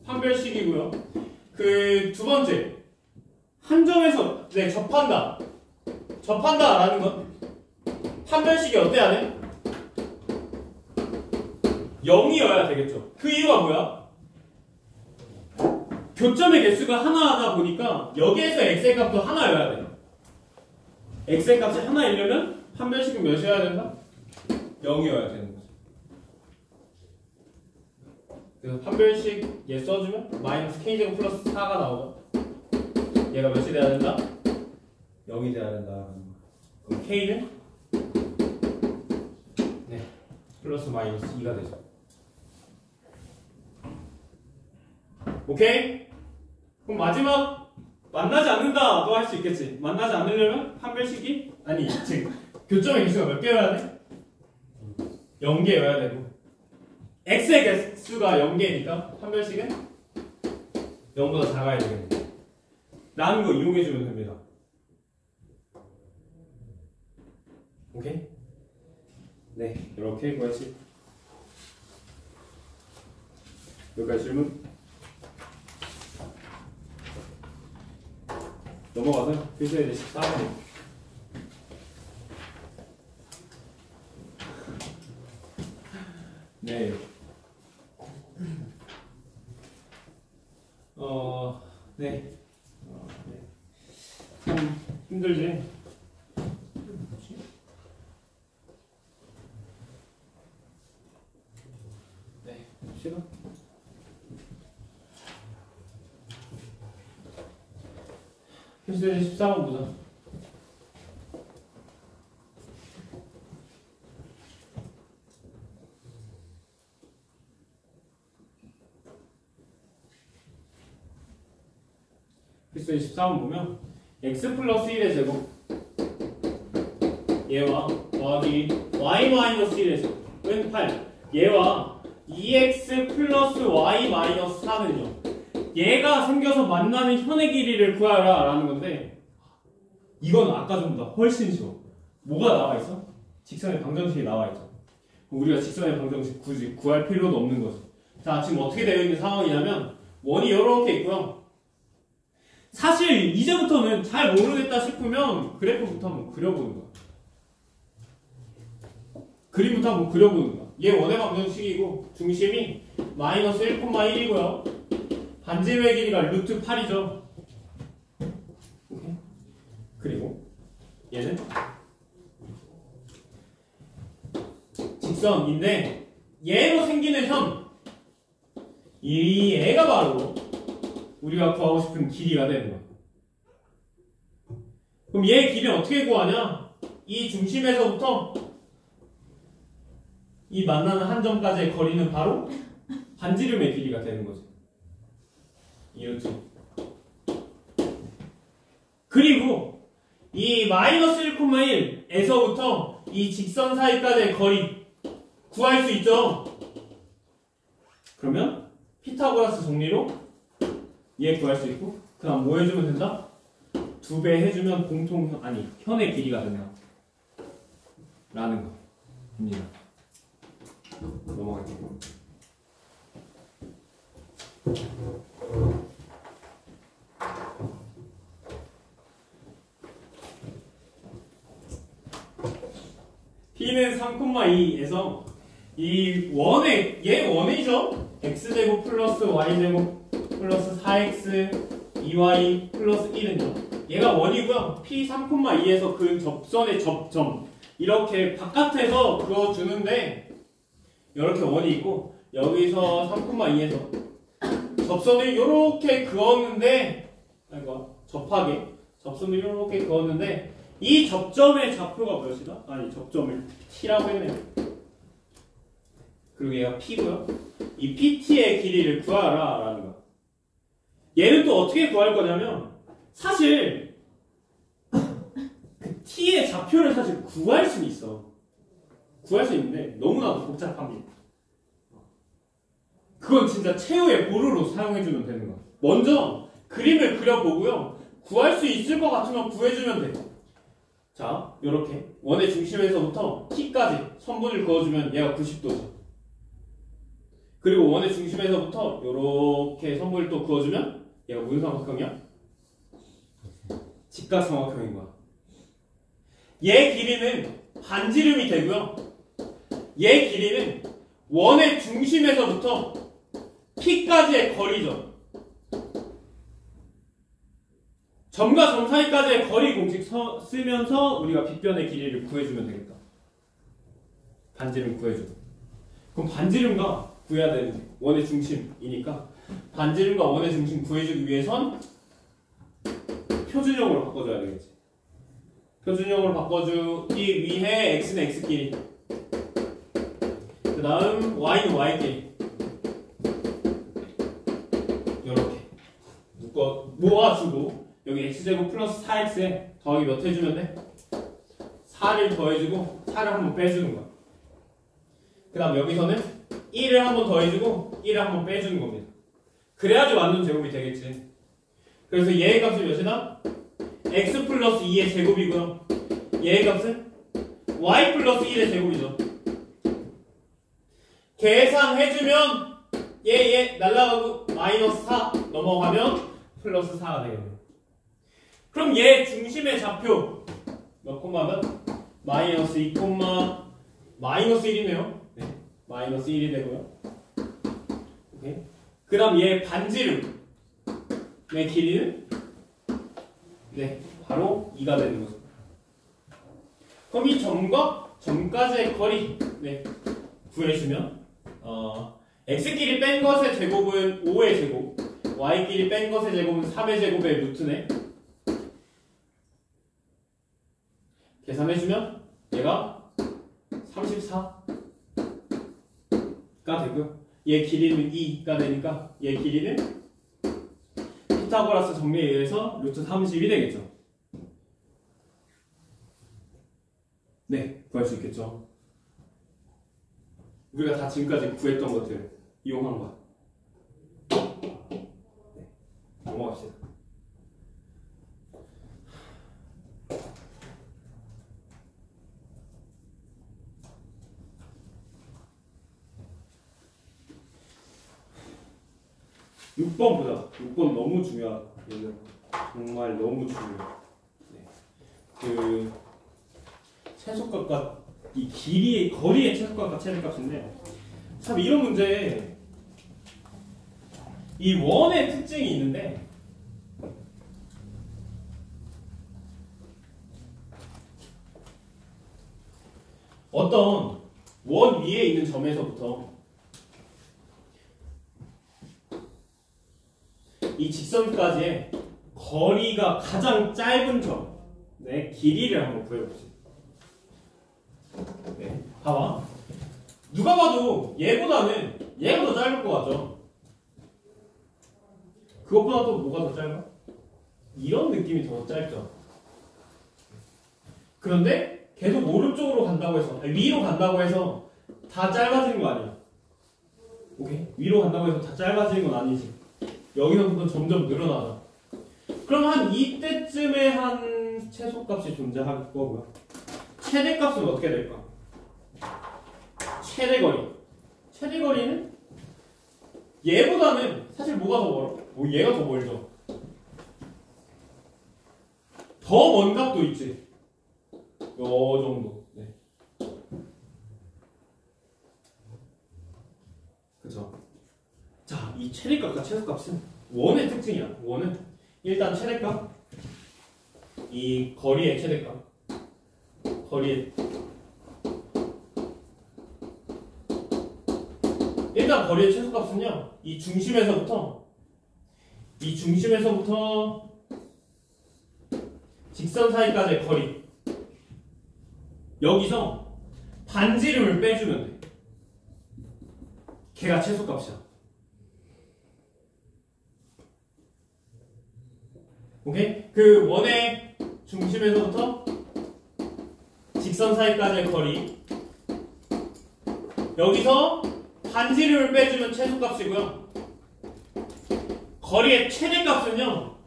A: 판별식이고요. 그 두 번째 한 점에서 접한다라는 건 판별식이 어때야 돼? 0이어야 되겠죠. 그 이유가 뭐야? 교점의 개수가 하나하다 보니까 여기에서 x의 값도 하나여야 돼요. x의 값이 하나이려면 판별식은 몇이어야 된다? 0이어야 되는 거죠. 그래서 판별식 얘 써주면 마이너스 k제곱 플러스 4가 나오죠. 얘가 몇이 돼야 된다? 0이 돼야 된다. 그럼 k는 네 플러스 마이너스 2가 되죠. 오케이? 그럼 마지막 만나지 않는다도 할 수 있겠지. 만나지 않으려면 판별식이 즉 교점의 개수가 몇 개여야 돼? 0개여야 되고 x의 개수가 0개니까 판별식은 0보다 작아야 되겠네. 라는 거 이용해주면 됩니다. 오케이? 네, 이렇게 구하시. 여기까지 질문? 넘어가서 교수에 대해 14번. 네. 네. 네. 참 힘들지. 네. 봅시다. 필수제 14번 보자. 필수 24번 보면 x 플러스 1의 제곱 얘와 더하기 y 마이너스 1의 제곱은 8 얘와 2x 플러스 y 마이너스 4는요 얘가 생겨서 만나는 현의 길이를 구하라 라는 건데 이건 아까 전보다 훨씬 쉬워. 뭐가 나와 있어? 직선의 방정식이 나와 있죠. 우리가 직선의 방정식 굳이 구할 필요도 없는 거지. 자, 지금 어떻게 되어 있는 상황이냐면 원이 이렇게 있고요. 사실 이제부터는 잘 모르겠다 싶으면 그래프부터 한번 그려보는 거야. 그림부터 한번 그려보는 거야. 얘 원의 방정식이고 중심이 마이너스 1,1이고요. 반지름의 길이가 루트 8이죠. 오케이. 그리고 얘는 직선인데 얘로 생기는 현 이 애가 바로 우리가 구하고 싶은 길이가 되는 거야. 그럼 얘 길이는 어떻게 구하냐? 이 중심에서부터 이 만나는 한 점까지의 거리는 바로 반지름의 길이가 되는 거지. 이렇죠. 그리고 이 마이너스 1,1에서부터 이 직선 사이까지의 거리 구할 수 있죠. 그러면 피타고라스 정리로 얘 구할 수 있고 그 다음 뭐 해주면 된다? 2배 해주면 공통현 아니 현의 길이가 된다 라는 겁니다. 넘어갈게요. P는 3,2에서 이 원의 얘 원이죠? x제곱 플러스 y제곱 플러스 4x 2y 플러스 1은요 얘가 원이고요. P 3,2에서 그 접선의 접점 이렇게 바깥에서 그어주는데 이렇게 원이 있고 여기서 3,2에서 접선을 이렇게 그었는데 아이고 접하게 접선을 이렇게 그었는데 이 접점의 좌표가 몇이다? 아니 접점을 T라고 했네요. 그리고 얘가 P고요. 이 PT의 길이를 구하라 라는 거야. 얘는 또 어떻게 구할 거냐면 사실 그 T의 좌표를 사실 구할 수는 있어. 구할 수 있는데 너무나도 복잡합니다. 그건 진짜 최후의 보루로 사용해주면 되는 거야. 먼저 그림을 그려보고요. 구할 수 있을 것 같으면 구해주면 돼. 자, 요렇게 원의 중심에서부터 T까지 선분을 그어주면 얘가 90도죠. 그리고 원의 중심에서부터 요렇게 선분을 또 그어주면 얘가 무슨 삼각형이야? 직각삼각형인 거야. 얘 길이는 반지름이 되고요. 얘 길이는 원의 중심에서부터 P까지의 거리죠. 점과 점 사이까지의 거리 공식 쓰면서 우리가 빗변의 길이를 구해주면 되겠다. 반지름 구해주고. 그럼 반지름과 구해야 되는 원의 중심이니까 반지름과 원의 중심 구해주기 위해선 표준형으로 바꿔줘야 되겠지. 표준형으로 바꿔주기 위해 x는 x끼리 그 다음 y는 y끼리 이렇게 모아주고 여기 x제곱 플러스 4x에 더하기 몇 해주면 돼? 4를 더해주고 4를 한번 빼주는 거야. 그 다음 여기서는 1을 한번 더해주고 1을 한번 빼주는 겁니다. 그래야지 완전 제곱이 되겠지. 그래서 얘의 값은 몇이다? x 플러스 2의 제곱이고요. 얘의 값은 y 플러스 1의 제곱이죠. 계산해주면 얘 날라가고 마이너스 4 넘어가면 플러스 4가 되겠네요. 그럼 얘 중심의 좌표 몇 콤마면? 마이너스 2 콤마 마이너스 1이네요. 네. 마이너스 1이 되고요. 오케이. 그 다음 얘 반지름의 길이는 네 바로 2가 되는 거죠. 그럼 이 점과 점까지의 거리 네 구해주면 x끼리 뺀 것의 제곱은 5의 제곱, y끼리 뺀 것의 제곱은 3의 제곱의 루트네. 계산해주면 얘가 34가 되고요. 얘 길이는 2가 되니까 얘 길이는 피타고라스 정리에 의해서 루트 30이 되겠죠. 네, 구할 수 있겠죠. 우리가 다 지금까지 구했던 것들 이용한 거야. 네, 넘어갑시다. (6번) 보자. 6번 너무 중요하다. 얘는 정말 너무 중요해. 네. 그 최소값과 이 길이의 거리의 최소값과 최대값인데 참 이런 문제에 이 원의 특징이 있는데 어떤 원 위에 있는 점에서부터 이 직선까지의 거리가 가장 짧은 점의 길이를 한번 구해보시죠. 네, 봐봐. 누가 봐도 얘보다는 얘가 더 짧을 것 같죠? 그것보다 또 뭐가 더 짧아? 이런 느낌이 더 짧죠? 그런데 계속 오른쪽으로 간다고 해서, 아니, 위로 간다고 해서 다 짧아지는 거 아니야. 오케이? 위로 간다고 해서 다 짧아지는 건 아니지. 여기서부터 점점 늘어나죠. 그럼 한 이때쯤에 한 최소값이 존재할 거고요. 최대값은 어떻게 될까? 최대거리. 최대거리는 얘보다는 사실 뭐가 더 멀어? 얘가 더 멀죠. 더 먼 값도 있지. 요 정도. 네. 그쵸? 자, 이 최대값과 최소값은 원의 특징이야. 원은 일단 최대값, 이 거리의 최대값, 일단 거리의 최소값은요, 이 중심에서부터 직선 사이까지의 거리, 여기서 반지름을 빼주면 돼. 걔가 최소값이야. 오케이? 그 원의 중심에서부터 직선 사이까지의 거리, 여기서 반지름을 빼주면 최소값이고요. 거리의 최대값은요,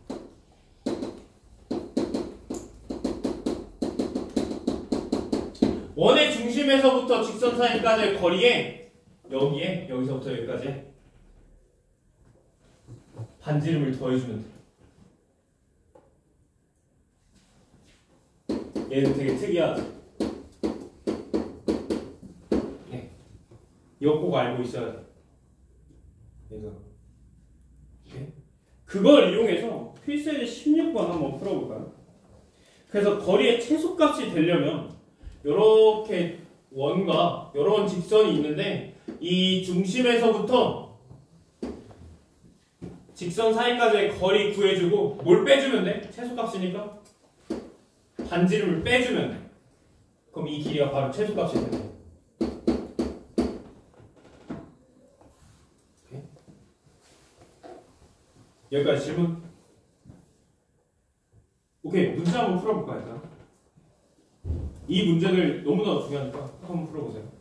A: 원의 중심에서부터 직선 사이까지의 거리에 여기서부터 여기까지 반지름을 더해주면 돼. 얘는 되게 특이하지. 네. 이거 꼭 알고 있어야 돼. 얘가. 오케이. 그걸 이용해서 필수의 16번 한번 풀어볼까요? 그래서 거리의 최소값이 되려면 이렇게 원과 이런 직선이 있는데 이 중심에서부터 직선 사이까지의 거리 구해주고 뭘 빼주면 돼? 최소값이니까 반지름을 빼주면 돼. 그럼 이 길이가 바로 최소값이 되는 거야. 여기까지 질문? 오케이, 문제 한번 풀어볼까요? 일단 이 문제를 너무나 중요하니까 한번 풀어보세요.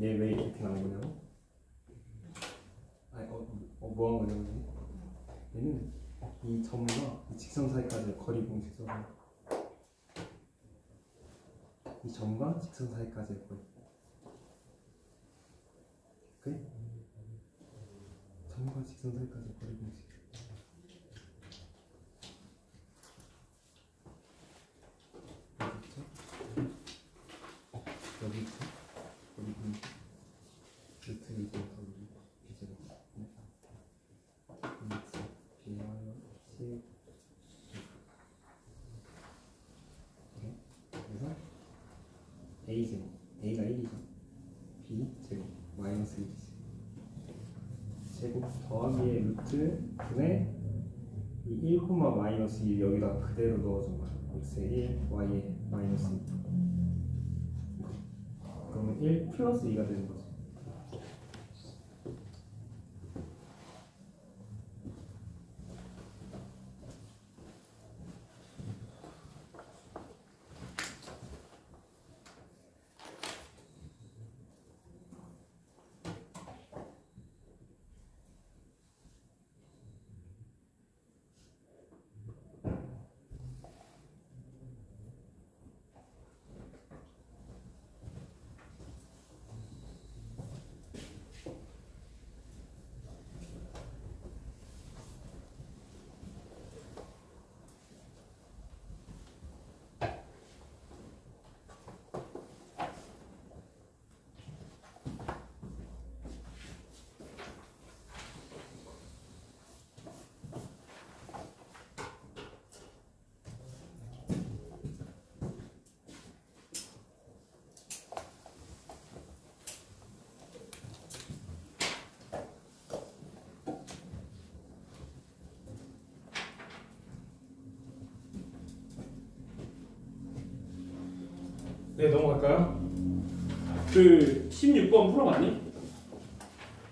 B: 얘 왜 이렇게 나온 거냐고? 아니 뭐 한 거냐고? 얘는 이 점과 이 직선 사이까지의 거리 공식 써서 이 점과 직선 사이까지의 거리. 오케이? 점과 직선 사이까지의 거리 공식. 여기 있죠? 거리 공식. 루트 이제 이제 그래서 a제곱, a가 1이죠. b제곱 마이너스 1이지. 제곱 더하기의 루트 분의 이 1, 마이너스 2 여기다 그대로 넣어준 거야. x에 1, y에 마이너스 2. 그러면 1 플러스 2가 되는 거지.
A: 네, 넘어갈까요? 그 16번 풀어봤니?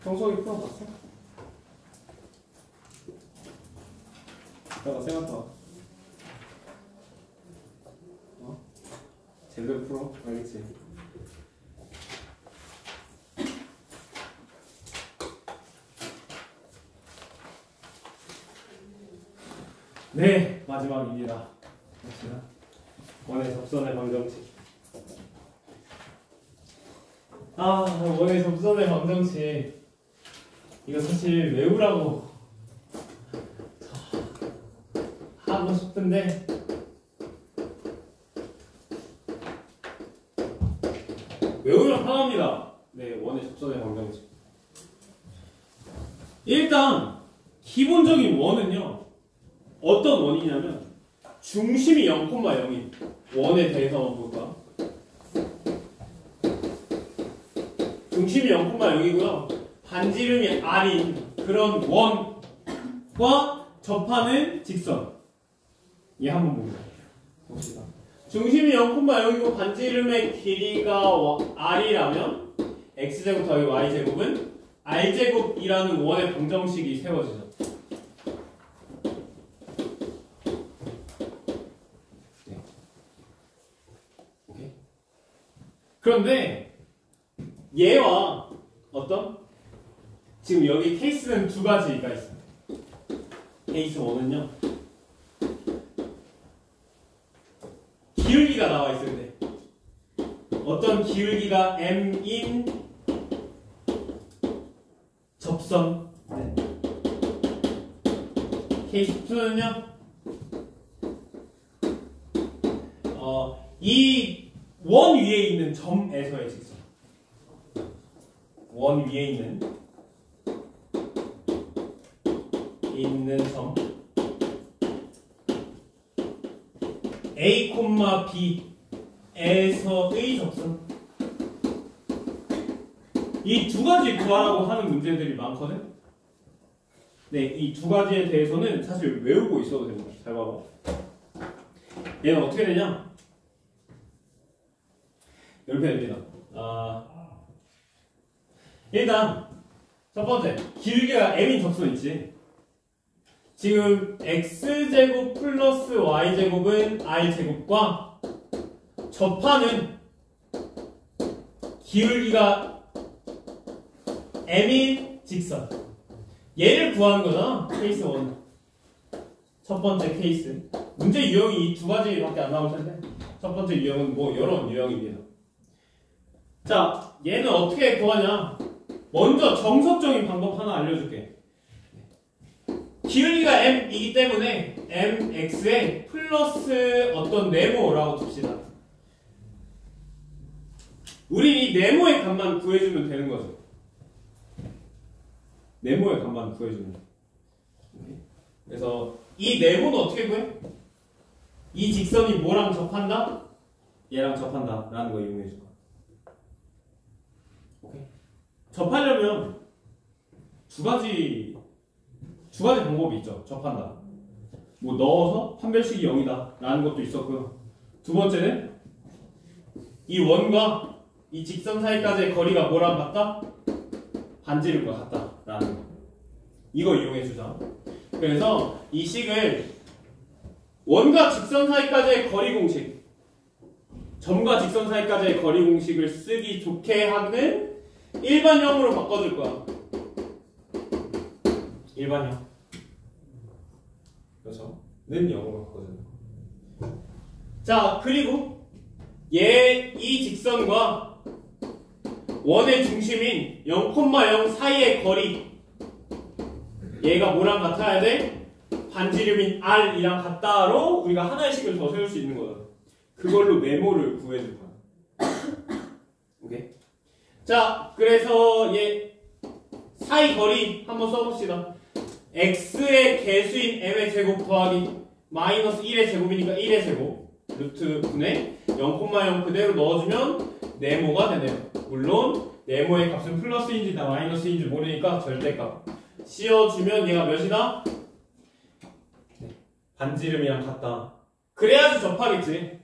A: 정석이 풀어봤어? 내가 쌤한테 제대로 풀어? 알겠지? 네, 마지막입니다. 원의 접선의 방정식. 원의 접선의 방정식. 이거 사실 외우라고 하고 싶은데 외우면 편합니다. 네, 원의 접선의 방정식. 일단 기본적인 원은요, 어떤 원이냐면 중심이 0,0인 원에 대해서만 볼까? 중심이 0,0이고요. 반지름이 r인 그런 원과 접하는 직선. 얘 한번 봅시다. 중심이 0,0이고 반지름의 길이가 r이라면 x제곱 더하기 y제곱은 r제곱이라는 원의 방정식이 세워지죠. 네. 오케이. 그런데 얘와 어떤? 지금 여기 케이스는 두 가지가 있어요. 케이스 1은요, 기울기가 나와 있을 때 어떤 기울기가 m인 접선. 네. 케이스 2는요, 이 원 위에 있는 점에서의 직선. 원 위에 있는 점 A, B에서의 접선. 이 두 가지 구하라고 하는 문제들이 많거든. 네, 이 두 가지에 대해서는 사실 외우고 있어도 됩니다. 잘 봐봐. 얘는 어떻게 되냐? 이렇게 됩니다. 일단 첫 번째, 기울기가 m인 접선 있지. 지금 x제곱 플러스 y제곱은 r제곱과 접하는 기울기가 m인 직선. 얘를 구하는 거잖아. 케이스 1. 첫 번째 케이스. 문제 유형이 이 두 가지밖에 안 나올 텐데 첫 번째 유형은 뭐 여러 유형입니다. 자, 얘는 어떻게 구하냐? 먼저 정석적인 방법 하나 알려줄게. 기울기가 m이기 때문에 mx에 플러스 어떤 네모라고 둡시다. 우리 이 네모의 값만 구해주면 되는 거죠. 네모의 값만 구해주면. 그래서 이 네모는 어떻게 구해? 이 직선이 뭐랑 접한다? 얘랑 접한다 라는 거 이용해 줄 거야. 오케이? 접하려면 두 가지 방법이 있죠. 접한다. 뭐 넣어서 판별식이 0이다 라는 것도 있었고요. 두 번째는 이 원과 이 직선 사이까지의 거리가 뭐랑 같다? 반지름과 같다 라는 거. 이거 이용해 주자. 그래서 이 식을 원과 직선 사이까지의 거리 공식, 점과 직선 사이까지의 거리 공식을 쓰기 좋게 하는 일반형으로 바꿔줄 거야. 일반형. 그렇죠? 는 0으로 바꿔주는 거. 자, 그리고 이 직선과 원의 중심인 0,0 사이의 거리, 얘가 뭐랑 같아야 돼? 반지름인 R이랑 같다로 우리가 하나의 식을 더 세울 수 있는 거다. 그걸로 네모를 구해줄 거야. 오케이? 자, 그래서 얘 사이 거리 한번 써봅시다. x의 개수인 m의 제곱 더하기 마이너스 1의 제곱이니까 1의 제곱 루트 분의 0,0 그대로 넣어주면 네모가 되네요. 물론 네모의 값은 플러스인지 다 마이너스인지 모르니까 절대값 씌워주면 얘가 몇이다? 반지름이랑 같다. 그래야지 접하겠지.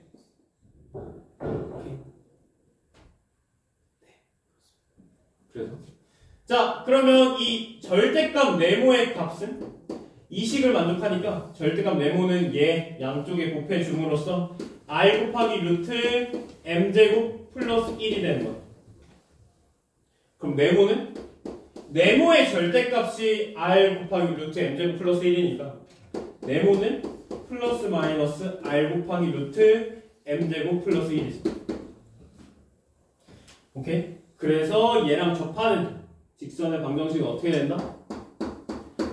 A: 그래서 자, 그러면 이 절대값 네모의 값은 이 식을 만족하니까 절대값 네모는 얘 양쪽에 곱해줌으로써 r 곱하기 루트 m제곱 플러스 1이 되는 거야. 그럼 네모는? 네모의 절대값이 r 곱하기 루트 m제곱 플러스 1이니까 네모는 플러스 마이너스 r 곱하기 루트 m제곱 플러스 1이지. 오케이? 그래서 얘랑 접하는 직선의 방정식은 어떻게 된다?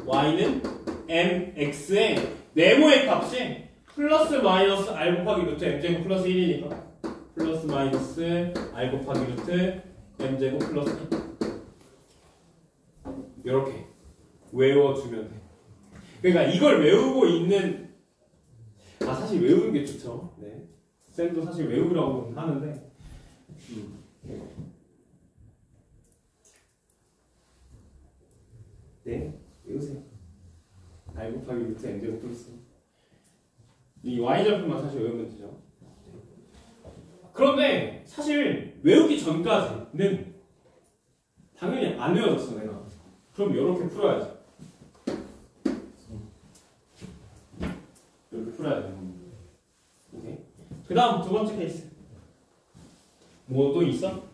A: y는 mx의 네모의 값이 플러스 마이너스 r 곱하기 루트 m제곱 플러스 1이니까 플러스 마이너스 r 곱하기 루트 m제곱 플러스 1 이렇게 외워주면 돼. 그러니까 이걸 외우고 있는 사실 외우는 게 좋죠. 네. 쌤도 사실 외우라고 하는데 네, 외우세요. r 곱하기 루트 m제곱 플러스 이 y절표만 사실 외우면 되죠. 그런데 사실 외우기 전까지는 당연히 안 외워졌어 내가. 그럼 이렇게 풀어야지. 이렇게 풀어야 돼. 오케이. 그 다음 두 번째 케이스. 뭐 또 있어?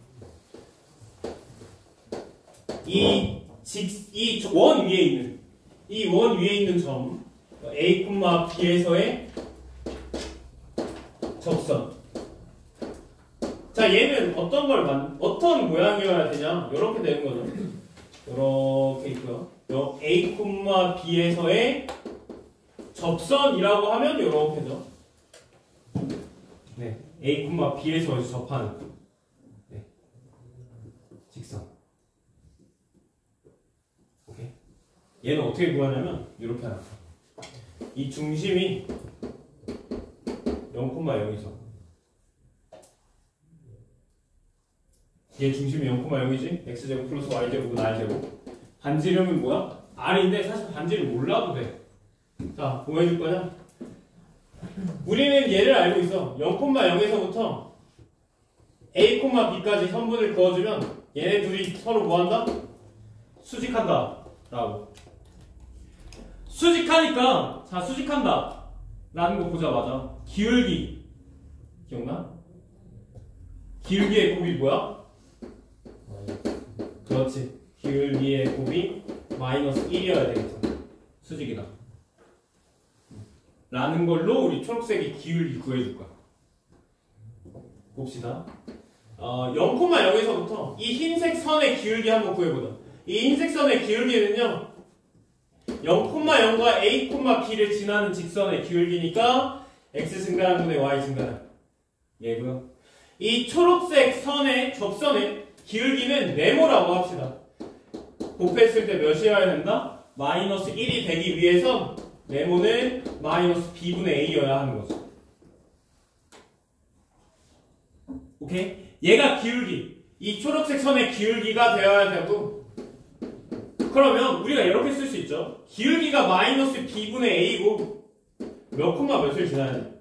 A: 이 원 위에 있는 점 A, B에서의 접선. 자, 얘는 어떤 모양이어야 되냐? 이렇게 되는 거죠. 이렇게 있고요. 요 A, B에서의 접선이라고 하면 이렇게죠. 네, A, B에서 접하는 네. 직선. 오케이. 얘는 어떻게 구하냐면 이렇게 하나. 이 중심이 0,0이죠. 얘 중심이 0,0이지? x제곱 플러스 y제곱은 r제곱. 반지름은 뭐야? r인데 사실 반지름 몰라도 돼. 자, 뭐 해줄 거냐? 우리는 얘를 알고 있어. 0,0에서부터 a, b까지 선분을 그어주면 얘네 둘이 서로 뭐한다? 수직한다 라고. 수직하니까 자, 수직한다 라는 거 보자마자 기울기 기억나? 기울기의 곱이 뭐야? 그렇지. 기울기의 곱이 마이너스 1이어야 되겠죠. 수직이다. 라는 걸로 우리 초록색이 기울기 구해줄 거야. 봅시다. 0,0에서부터 이 흰색 선의 기울기 한번 구해보자. 이 흰색 선의 기울기는요 0,0과 a, b를 지나는 직선의 기울기니까 x 증가한 분의 y 증가한 얘고요. 이 초록색 선의 접선의 기울기는 네모라고 합시다. 곱했을 때 몇이어야 된다? 마이너스 1이 되기 위해서 네모는 마이너스 b분의 a여야 하는 거죠. 오케이? 얘가 기울기, 이 초록색 선의 기울기가 되어야 되고, 그러면 우리가 이렇게 쓸 수 있죠. 기울기가 마이너스 b분의 a고 몇 콤마 몇을 지나야 돼?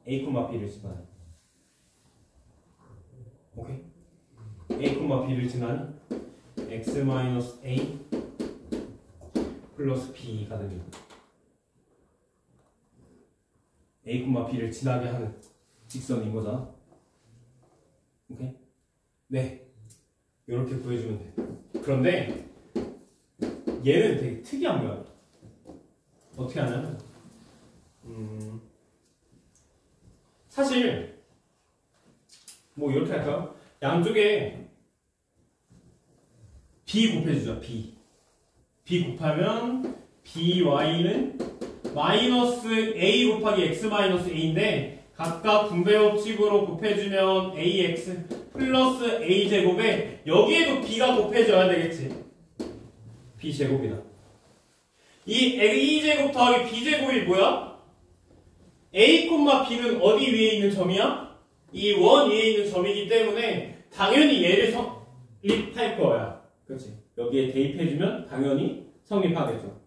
A: a, b를 지나야 돼. 오케이? a, b를 지나니 x 마이너스 a 플러스 b가 됩니다. a, b를 지나게 하는 직선인 거잖아. 오케이? 네. 이렇게 구해주면 돼. 그런데 얘는 되게 특이한 거야. 어떻게 하냐면 사실 뭐 이렇게 할까요? 양쪽에 b 곱해주자. b 곱하면 by는 마이너스 a 곱하기 x 마이너스 a인데 각각 분배 법칙으로 곱해주면 ax 플러스 a제곱에 여기에도 b가 곱해져야 되겠지. b제곱이다. 이 a제곱 더하기 b제곱이 뭐야? a, b는 어디 위에 있는 점이야? 이 원 위에 있는 점이기 때문에 당연히 얘를 성립할 거야. 그렇지? 여기에 대입해주면 당연히 성립하겠죠.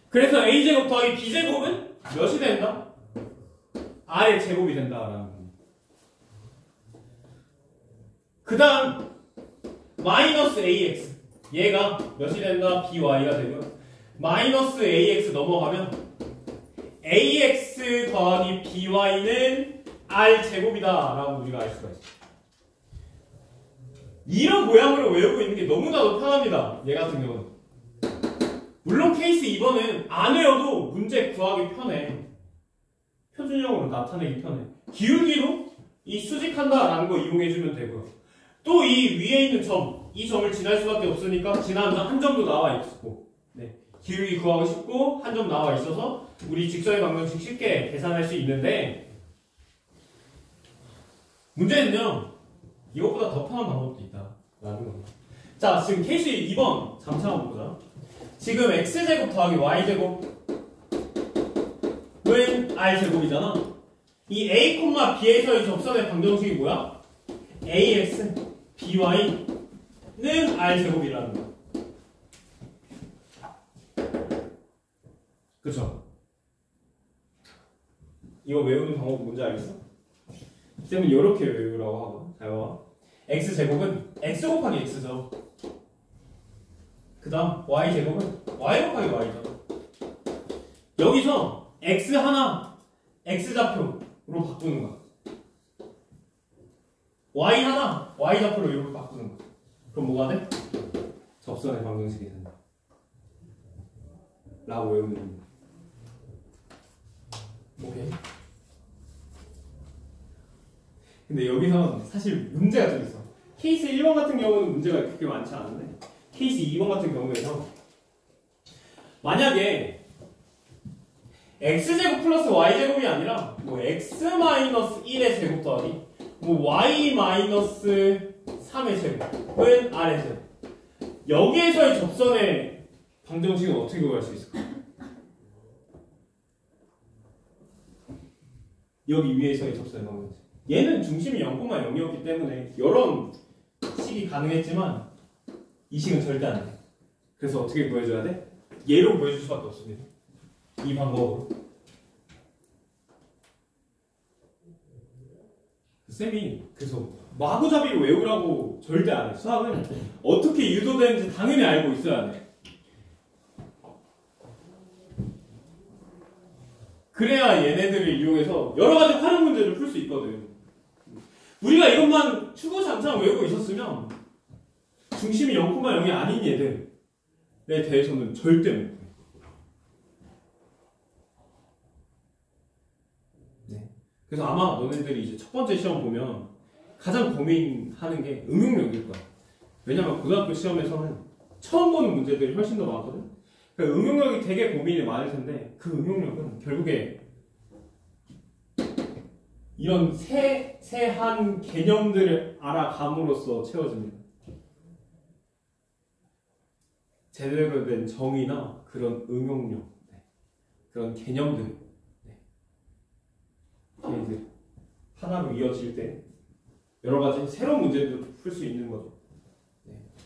A: 그래서 a제곱 더하기 b제곱은 몇이 된다? r의 제곱이 된다라는 겁니다. 그 다음 마이너스 ax 얘가 몇이 된다? by가 되고요. 마이너스 ax 넘어가면 ax 더하기 by는 r제곱이다 라고 우리가 알 수가 있어요. 이런 모양으로 외우고 있는 게 너무나도 편합니다. 얘 같은 경우는. 물론 케이스 2번은 안 외워도 문제 구하기 편해. 표준형으로 나타내기 편해. 기울기로 이 수직한다라는 거 이용해주면 되고요. 또 이 위에 있는 점, 이 점을 지날 수밖에 없으니까 지나는 한 점도 나와 있고, 네. 기울기 구하고 싶고 한 점 나와 있어서 우리 직선의 방정식 쉽게 계산할 수 있는데 문제는요 이것보다 더 편한 방법도 있다라는 겁니다. 자, 지금 케이스 2번 잠시 한번 보자. 지금 x제곱 더하기 y제곱은 r제곱이잖아. 이 a, b에서의 접선의 방정식이 뭐야? ax, by는 r제곱이라는 거야. 그쵸? 이거 외우는 방법 뭔지 알겠어? 쌤은 이렇게 외우라고 하고. 잘 봐. x제곱은 x 곱하기 x죠. 그 다음 y제곱은 y 곱하기 y죠. 여기서 x 하나 x좌표로 바꾸는 거야. y 하나 y좌표로 이렇게 바꾸는 거야. 그럼 뭐가 돼? 접선의 방정식이 된다 라고 외우면 됩니다. 오케이. 근데 여기서 사실 문제가 좀 있어. 케이스 1번 같은 경우는 문제가 그렇게 많지 않은데 케이스 2번 같은 경우에서 만약에 x제곱 플러스 y제곱이 아니라 뭐 x-1의 제곱 더하기 뭐 y-3의 제곱은 r의 제곱, 여기에서의 접선의 방정식은 어떻게 구할 수 있을까? 여기 위에서의 접선의 방정식, 얘는 중심이 0,0이었기 때문에 이런 식이 가능했지만 이 식은 절대 안 돼. 그래서 어떻게 구해줘야 돼? 얘로 구해줄 수밖에 없습니다. 이 방법으로. 쌤이 그래서 마구잡이로 외우라고 절대 안 해. 수학은 어떻게 유도되는지 당연히 알고 있어야 돼. 그래야 얘네들을 이용해서 여러 가지 활용 문제를 풀 수 있거든. 우리가 이것만 추구장창 외우고 있었으면 중심이 0,0이 아닌 얘들에 대해서는 절대 못 구해. 네. 그래서 아마 너네들이 이제 첫 번째 시험 보면 가장 고민하는 게 응용력일 거야. 왜냐면 고등학교 시험에서는 처음 보는 문제들이 훨씬 더 많거든. 그러니까 응용력이 되게 고민이 많을 텐데 그 응용력은 결국에 이런 세세한 개념들을 알아감으로써 채워집니다. 제대로 된 정의나 그런 응용력, 그런 개념들, 걔네들 하나로 이어질 때 여러 가지 새로운 문제도 풀 수 있는 거죠.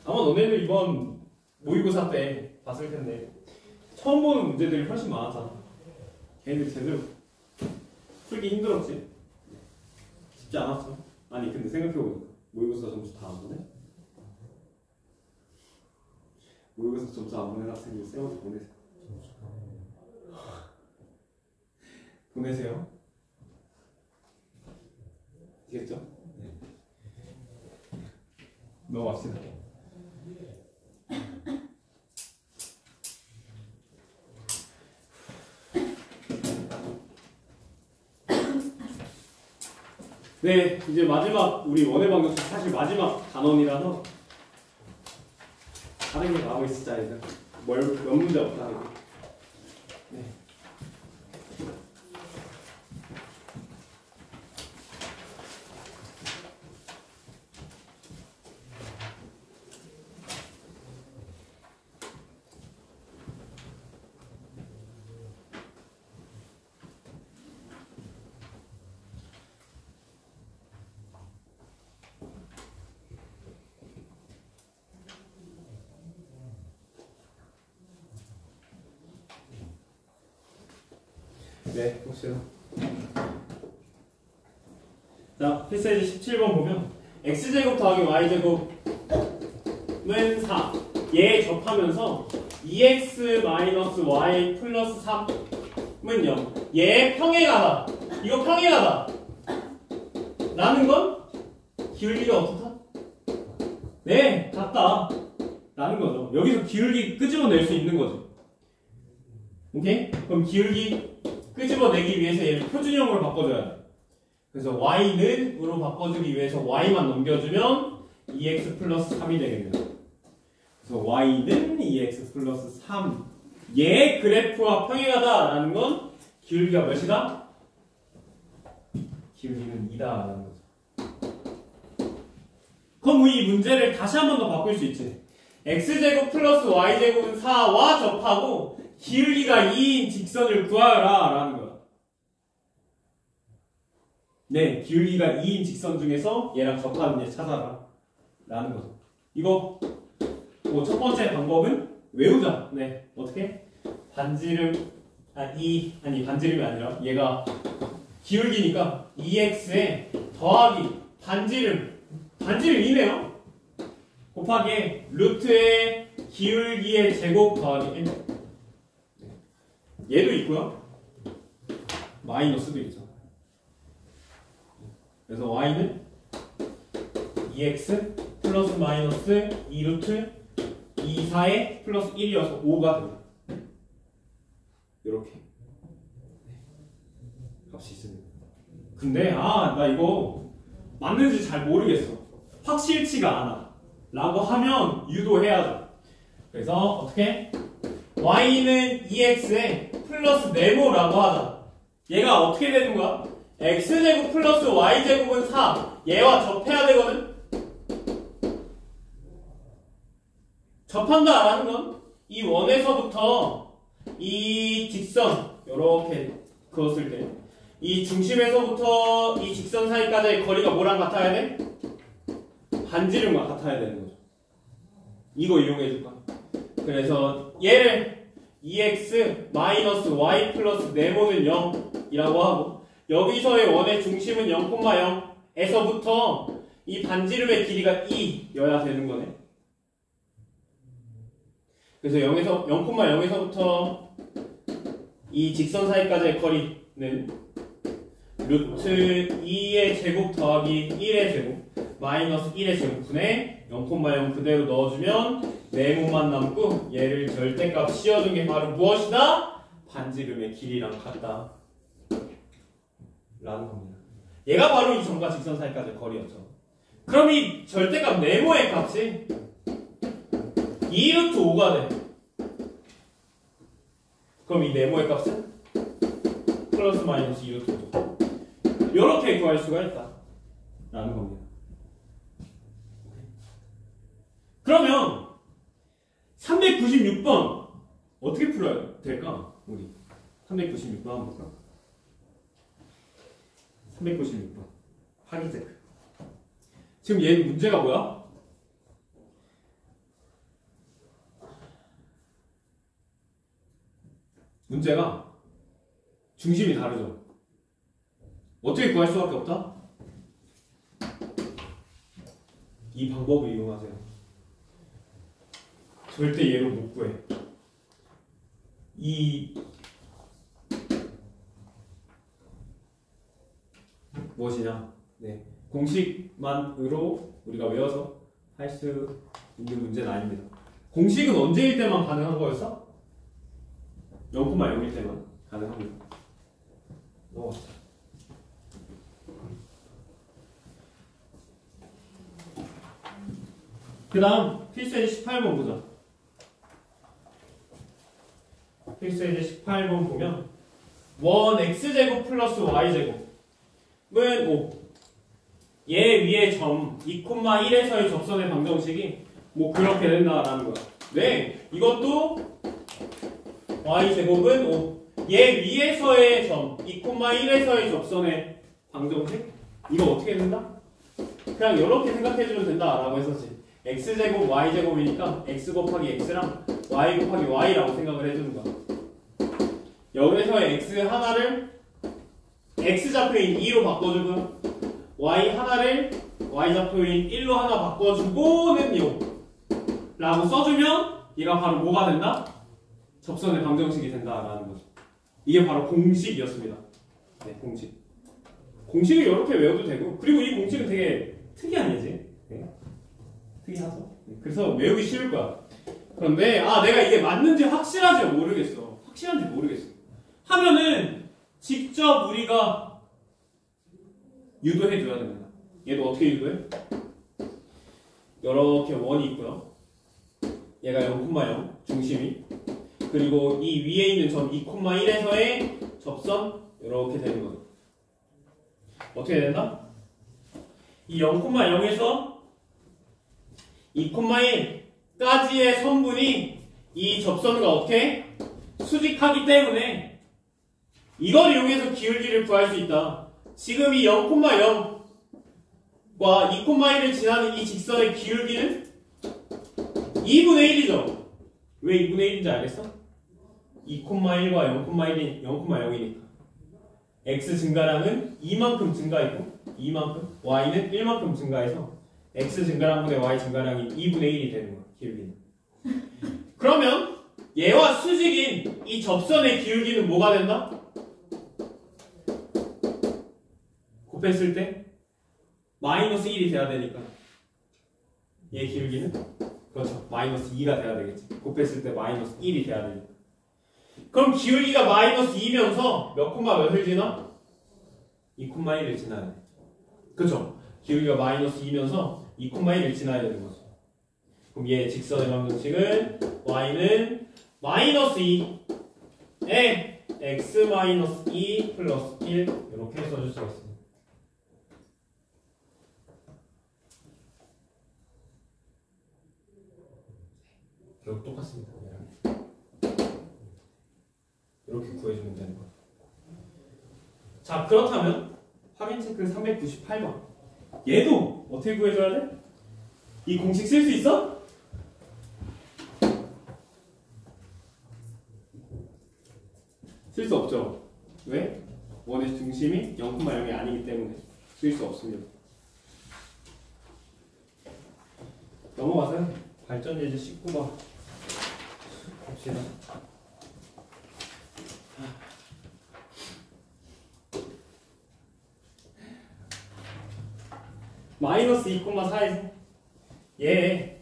A: 아마 너네들 이번 모의고사 때 봤을 텐데 처음 보는 문제들이 훨씬 많았잖아. 걔네들 제대로 풀기 힘들었지. 쉽지 않았어. 아니 근데 생각해보니까 모의고사 점수 다 안 보네? 모의고사 점수 안 보낸 학생들 쌤한테 보내세요. 보내세요. 알겠죠? 네. 넘어갑시다. 네, 이제 마지막 우리 원의 방정식 사실 마지막 단원이라서 다른 게 나오고 있을 자이들 몇 문제 없다. 네. 네, 봅시다. 자, 필세지 17번 보면 x제곱 더하기 y제곱은 4. 얘 접하면서 2x-y 플러스 3은 0. 얘 평행하다. 이거 평행하다. 라는 건 기울기가 어떻다? 네, 같다. 라는 거죠. 여기서 기울기 끄집어낼 수 있는 거죠. 오케이? 그럼 기울기 끄집어내기 위해서 얘를 표준형으로 바꿔줘야 돼. 그래서 y는으로 바꿔주기 위해서 y만 넘겨주면 2x 플러스 3이 되겠네요. 그래서 y는 2x 플러스 3. 얘 그래프와 평행하다라는 건 기울기가 몇이다? 기울기는 2다라는 거죠. 그럼 이 문제를 다시 한 번 더 바꿀 수 있지. x제곱 플러스 y제곱은 4와 접하고 기울기가 2인 직선을 구하여라 라는 거야. 네, 기울기가 2인 직선 중에서 얘랑 접하는 얘 찾아라 라는 거죠. 이거 뭐 첫 번째 방법은 외우자. 네, 어떻게? 반지름 반지름이 아니라 얘가 기울기니까 2x에 더하기 반지름 2네요. 곱하기 루트의 기울기의 제곱 더하기 1. 얘도 있고요. 마이너스도 있죠. 그래서 y는 2x 플러스 마이너스 2루트 2, 4에 플러스 1이어서 5가 됩니다. 이렇게 값이 있습니다. 근데 나 이거 맞는지 잘 모르겠어. 확실치가 않아. 라고 하면 유도해야죠. 그래서 어떻게? y는 2x에 플러스 네모라고 하자. 얘가 어떻게 되는 거야? x제곱 플러스 y제곱은 4. 얘와 접해야 되거든? 접한다라는 건 이 원에서부터 이 직선 요렇게 그었을 때 이 중심에서부터 이 직선 사이까지의 거리가 뭐랑 같아야 돼? 반지름과 같아야 되는 거죠. 이거 이용해줄까? 그래서 얘를 2x 마이너스 y 플러스 네모는 0이라고 하고 여기서의 원의 중심은 0,0에서부터 이 반지름의 길이가 2여야 되는 거네. 그래서 0,0에서부터 이 직선 사이까지의 거리는 루트 2의 제곱 더하기 1의 제곱 마이너스 1의 제곱분에 0,0 그대로 넣어주면 네모만 남고 얘를 절대값 씌워준 게 바로 무엇이다? 반지름의 길이랑 같다 라는 겁니다. 얘가 바로 이 점과 직선 사이까지의 거리였죠. 그럼 이 절대값 네모의 값이 2루트 5가 돼. 그럼 이 네모의 값은 플러스 마이너스 2루트 5죠. 이렇게 구할 수가 있다 라는 겁니다. 그러면 396번 어떻게 풀어야 될까? 우리 396번 한번 볼까? 396번 확인 체크. 지금 얘 문제가 뭐야? 문제가 중심이 다르죠. 어떻게 구할 수밖에 없다? 이 방법을 이용하세요. 절대 얘로 못 구해. 이 무엇이냐? 네, 공식만으로 우리가 외워서 할 수 있는 문제는 아닙니다. 공식은 언제일 때만 가능한 거였어? 0,0일 때만 가능합니다. 넘어갑시다. 그 다음 필수예제 18번 보자. 필수예제 18번 보면 1x제곱 플러스 y제곱은 5. 얘 위에 점 2,1에서의 접선의 방정식이 뭐 그렇게 된다라는 거야. 네, 이것도 y제곱은 5. 얘 위에서의 점 2,1에서의 접선의 방정식 이거 어떻게 된다? 그냥 이렇게 생각해주면 된다라고 했었지. x제곱 y제곱이니까 x 곱하기 x랑 y 곱하기 y라고 생각을 해주는 거야. 여기서의 x 하나를 x 좌표인 2로 바꿔주고 y 하나를 y 좌표인 1로 하나 바꿔주고는요 라고 써주면 얘가 바로 뭐가 된다? 접선의 방정식이 된다라는 거죠. 이게 바로 공식이었습니다. 네, 공식. 공식을 이렇게 외워도 되고, 그리고 이 공식은 되게 특이한 예지. 네. 특이하죠. 네. 그래서 외우기 쉬울 거야. 그런데 내가 이게 맞는지 확실한지 모르겠어. 확실한지 모르겠어. 하면은 직접 우리가 유도해줘야 됩니다. 얘도 어떻게 유도해? 이렇게 원이 있고요. 얘가 0,0 중심이. 그리고 이 위에 있는 점 2,1에서의 접선 이렇게 되는 거죠. 어떻게 된다? 이 0,0에서 2,1까지의 선분이 이 접선과 어떻게 수직하기 때문에 이걸 이용해서 기울기를 구할 수 있다. 지금 이 0,0과 2,1을 지나는 이 직선의 기울기는 2분의 1이죠. 왜 2분의 1인지 알겠어? 2,1과 0,0이니까 x 증가량은 2만큼 증가했고 이만큼 y는 1만큼 증가해서 x 증가량분의 y 증가량이 2분의 1이 되는 거야. 기울기는. 그러면 얘와 수직인 이 접선의 기울기는 뭐가 된다? 곱했을 때 마이너스 1이 돼야 되니까 얘 기울기는 그렇죠. 마이너스 2가 돼야 되겠지. 곱했을 때 마이너스 1이 돼야 되니까. 그럼 기울기가 마이너스 2면서 몇 콤마 몇을 지나? 2,1을 지나야 돼. 그쵸? 기울기가 마이너스 2면서 2,1을 지나야 되는 거죠. 그럼 얘 직선의 방정식은 y는 마이너스 2에 x 마이너스 2 플러스 1 이렇게 써줄 수가 있습니다. 결국 똑같습니다. 이렇게 구해주면 되는 거예요. 자, 그렇다면 확인 체크 398번. 얘도 어떻게 구해줘야 돼? 이 공식 쓸 수 있어? 쓸 수 없죠. 왜? 원의 중심이 0,0이 아니기 때문에 쓸 수 없습니다. 넘어가서요. 발전 예제 19번 봅시다. 마이너스 2,4에서 얘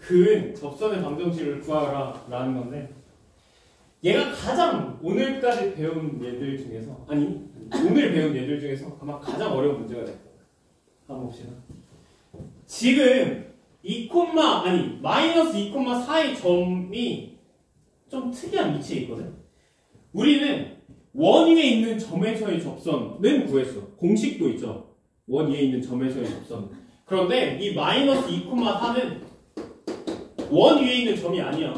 A: 근 접선의 방정식을 구하라 라는 건데 얘가 가장 오늘까지 배운 얘들 중에서 오늘 배운 얘들 중에서 아마 가장 어려운 문제가 될 거예요. 한번 봅시다. 지금 마이너스 2,4의 점이 좀 특이한 위치에 있거든. 우리는 원 위에 있는 점에서의 접선은 구했어. 공식도 있죠. 원 위에 있는 점에서의 접선. 그런데 이 마이너스 2,4는 원 위에 있는 점이 아니야.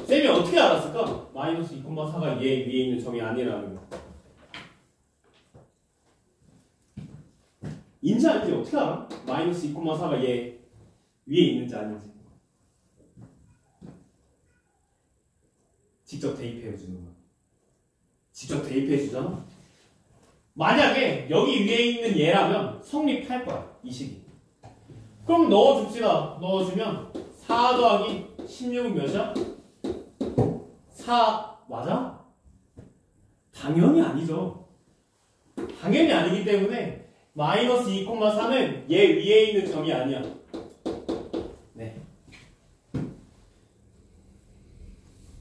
A: 쌤이 어떻게 알았을까? 마이너스 2,4가 얘 위에 있는 점이 아니라는 거. 인지 아닌지 어떻게 알아? 마이너스 2,4가 얘 위에 있는지 아닌지. 직접 대입해 주는 거야. 직접 대입해 주잖아. 만약에 여기 위에 있는 얘라면 성립할 거야. 이 식이. 그럼 넣어줍시다. 넣어주면 4 더하기 16은 몇이야? 4 맞아? 당연히 아니죠. 당연히 아니기 때문에 마이너스 2,4는 얘 위에 있는 점이 아니야. 네.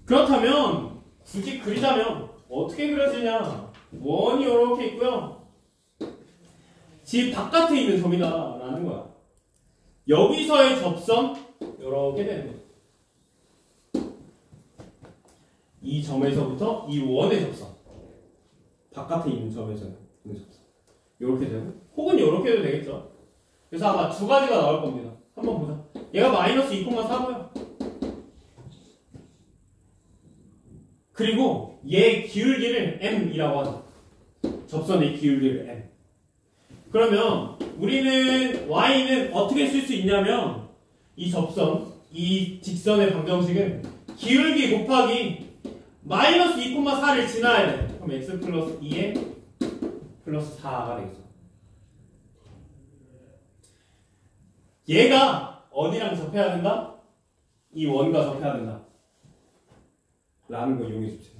A: 그렇다면 굳이 그리자면 어떻게 그려지냐? 원이 이렇게 있고요. 집 바깥에 있는 점이다 라는 거야. 여기서의 접선 이렇게 되는 거야. 이 점에서부터 이 원의 접선, 바깥에 있는 점에서의 접선 이렇게 되고, 혹은 이렇게 해도 되겠죠. 그래서 아마 두 가지가 나올 겁니다. 한번 보자. 얘가 마이너스 2,4고요. 그리고 얘 기울기를 m이라고 하자. 접선의 기울기를 m. 그러면 우리는 y는 어떻게 쓸 수 있냐면 이 접선, 이 직선의 방정식은 기울기 곱하기 마이너스 2,4를 지나야 돼. 그럼 x 플러스 2에 플러스 4가 되겠죠. 얘가 어디랑 접해야 된다? 이 원과 접해야 된다. 라는 거 이용해 줍시다.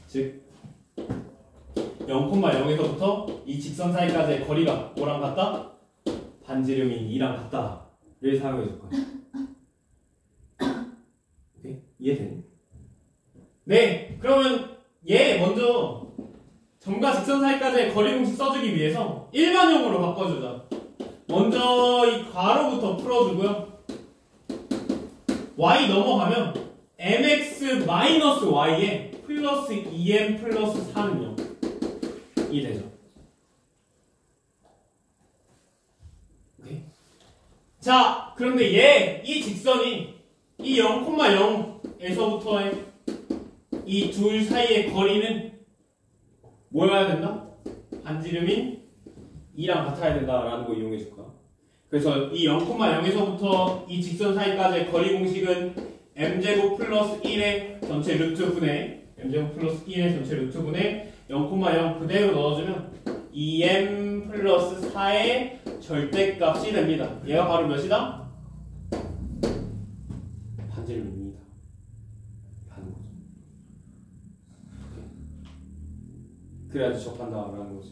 A: 즉 0,0에서부터 이 직선 사이까지의 거리가 뭐랑 같다? 반지름인 2랑 같다를 사용해 줄 거야. 오케이? 이해되니? 네, 그러면 얘 먼저 점과 직선 사이까지의 거리 공식 써주기 위해서 일반형으로 바꿔주자. 먼저 이 괄호부터 풀어주고요. y 넘어가면 mx-y에 플러스 2m 플러스 4는 0이 되죠. 오케이. 자, 그런데 이 직선이 이 0,0에서부터의 이 둘 사이의 거리는 뭐여야 된다? 반지름인 2랑 같아야 된다라는 거 이용해 줄 거야. 그래서 이 0,0에서부터 이 직선 사이까지의 거리 공식은 m제곱 플러스 1의 전체 루트 분의 m제곱 플러스 1의 전체 루트 분의 0,0 그대로 넣어주면 2m 플러스 4의 절대값이 됩니다. 얘가 바로 몇이다? 반지름입니다. 라는 거죠. 그래야지 접한다라는 거죠.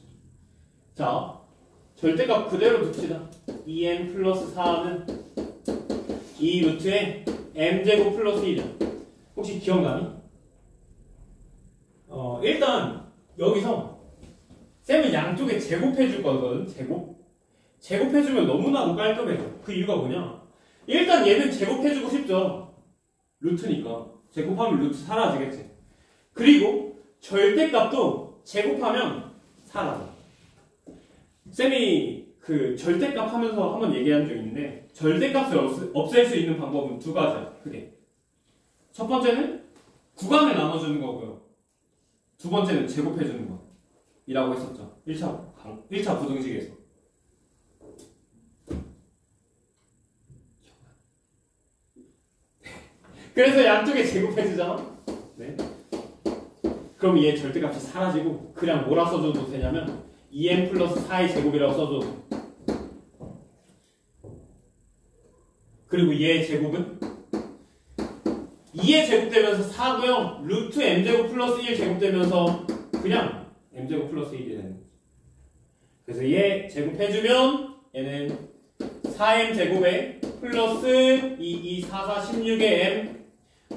A: 자, 절대값 그대로 둡시다. 2m 플러스 4는 이 루트에 m제곱 플러스 1이죠. 혹시 기억나니? 일단 여기서 쌤은 양쪽에 제곱해 줄 거거든. 제곱해 주면 너무나도 깔끔해져. 그 이유가 뭐냐? 일단 얘는 제곱해 주고 싶죠. 루트니까. 제곱하면 루트 사라지겠지. 그리고 절대값도 제곱하면 사라져. 쌤이 그 절대값 하면서 한번 얘기한 적 있는데 절대값을 없앨 수 있는 방법은 두 가지야. 크게. 첫 번째는 구간을 나눠주는 거고요. 두 번째는 제곱해주는 거 이라고 했었죠. 1차 부등식에서. 그래서 양쪽에 제곱해주잖아. 네. 그럼 얘 절대값이 사라지고 그냥 뭐라 써줘도 되냐면 2m 플러스 4의 제곱이라고 써줘도. 그리고 얘의 제곱은 2의 제곱되면서 4고요. 루트 m제곱 플러스 1 제곱되면서 그냥 m제곱 플러스 1이 되는 거죠. 그래서 얘 제곱해주면 얘는 4m 제곱에 플러스 16의 m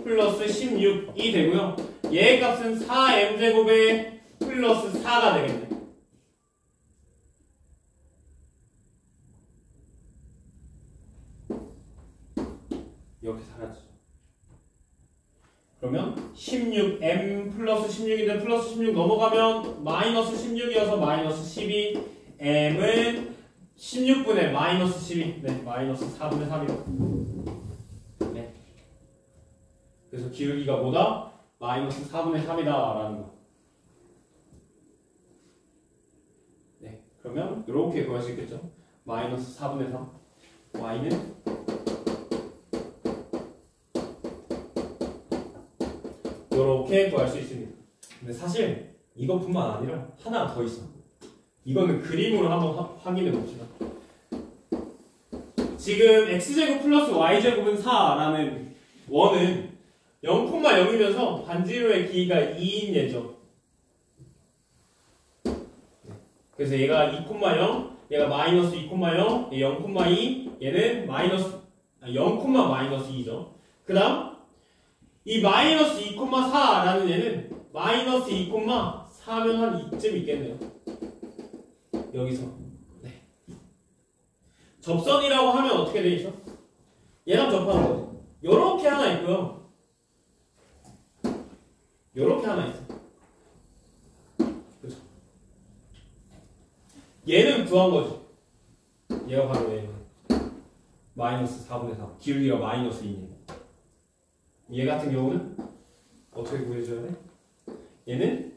A: 플러스 16이 되고요. 얘의 값은 4m 제곱에 플러스 4가 되겠네. 이렇게 사라지죠. 그러면 16m 플러스 16인데 플러스 16 넘어가면 마이너스 16이어서 마이너스 12, m은 16분의 마이너스 12, 네, 마이너스 4분의 3이다. 네. 그래서 기울기가 뭐다? 마이너스 4분의 3이다 라는 거. 네, 그러면 이렇게 구할 수 있겠죠? 마이너스 4분의 3, y는 이렇게 구할 수 있습니다. 근데 사실 이것뿐만 아니라 하나가 더 있어. 이거는 그림으로 한번 확인해 봅시다. 지금 x제곱 플러스 y제곱은 4라는 원은 0,0이면서 반지름의 길이가 2인 예죠. 그래서 얘가 2,0, 얘가 마이너스 2,0, 얘 0,2, 얘는 마이너스 0,-2죠. 그 다음 이 마이너스 2,4라는 얘는 마이너스 2,4면 한 이쯤 있겠네요. 여기서. 네. 접선이라고 하면 어떻게 돼 있어? 얘랑 접하는 거지. 요렇게 하나 있고요. 요렇게 하나 있어. 그죠? 얘는 구한 거지. 얘가 바로 얘는 마이너스 4분의 3. 기울기가 마이너스 2니까. 얘 같은 경우는 어떻게 구해줘야 돼? 얘는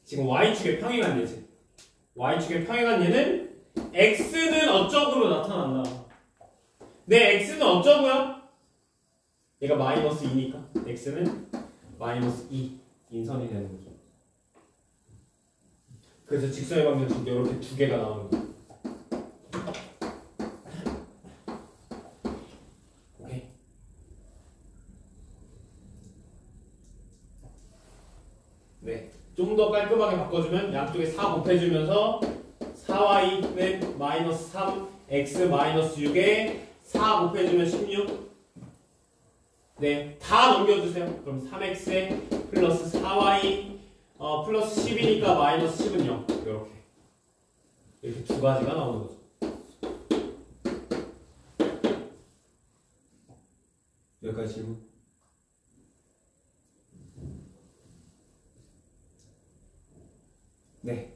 A: 지금 y축의 평행한 얘지. y축의 평행한 얘는 x는 어쩌구로 나타난다. 내 x는 어쩌구야? 얘가 마이너스 2니까 x는 마이너스 2 인선이 되는 거죠. 그래서 직선의 방정식 이렇게 두 개가 나오는 거예요. 네, 좀 더 깔끔하게 바꿔주면 양쪽에 4 곱해주면서 4y는 마이너스 3, x 마이너스 6에 4 곱해주면 16. 네, 다 넘겨주세요. 그럼 3x에 플러스 4y 플러스 10이니까 마이너스 10은 0. 이렇게 두 가지가 나오는 거죠. 여기까지 질문? 네.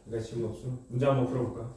A: 여기까지 질문 없으면 문제 한번 풀어볼까요?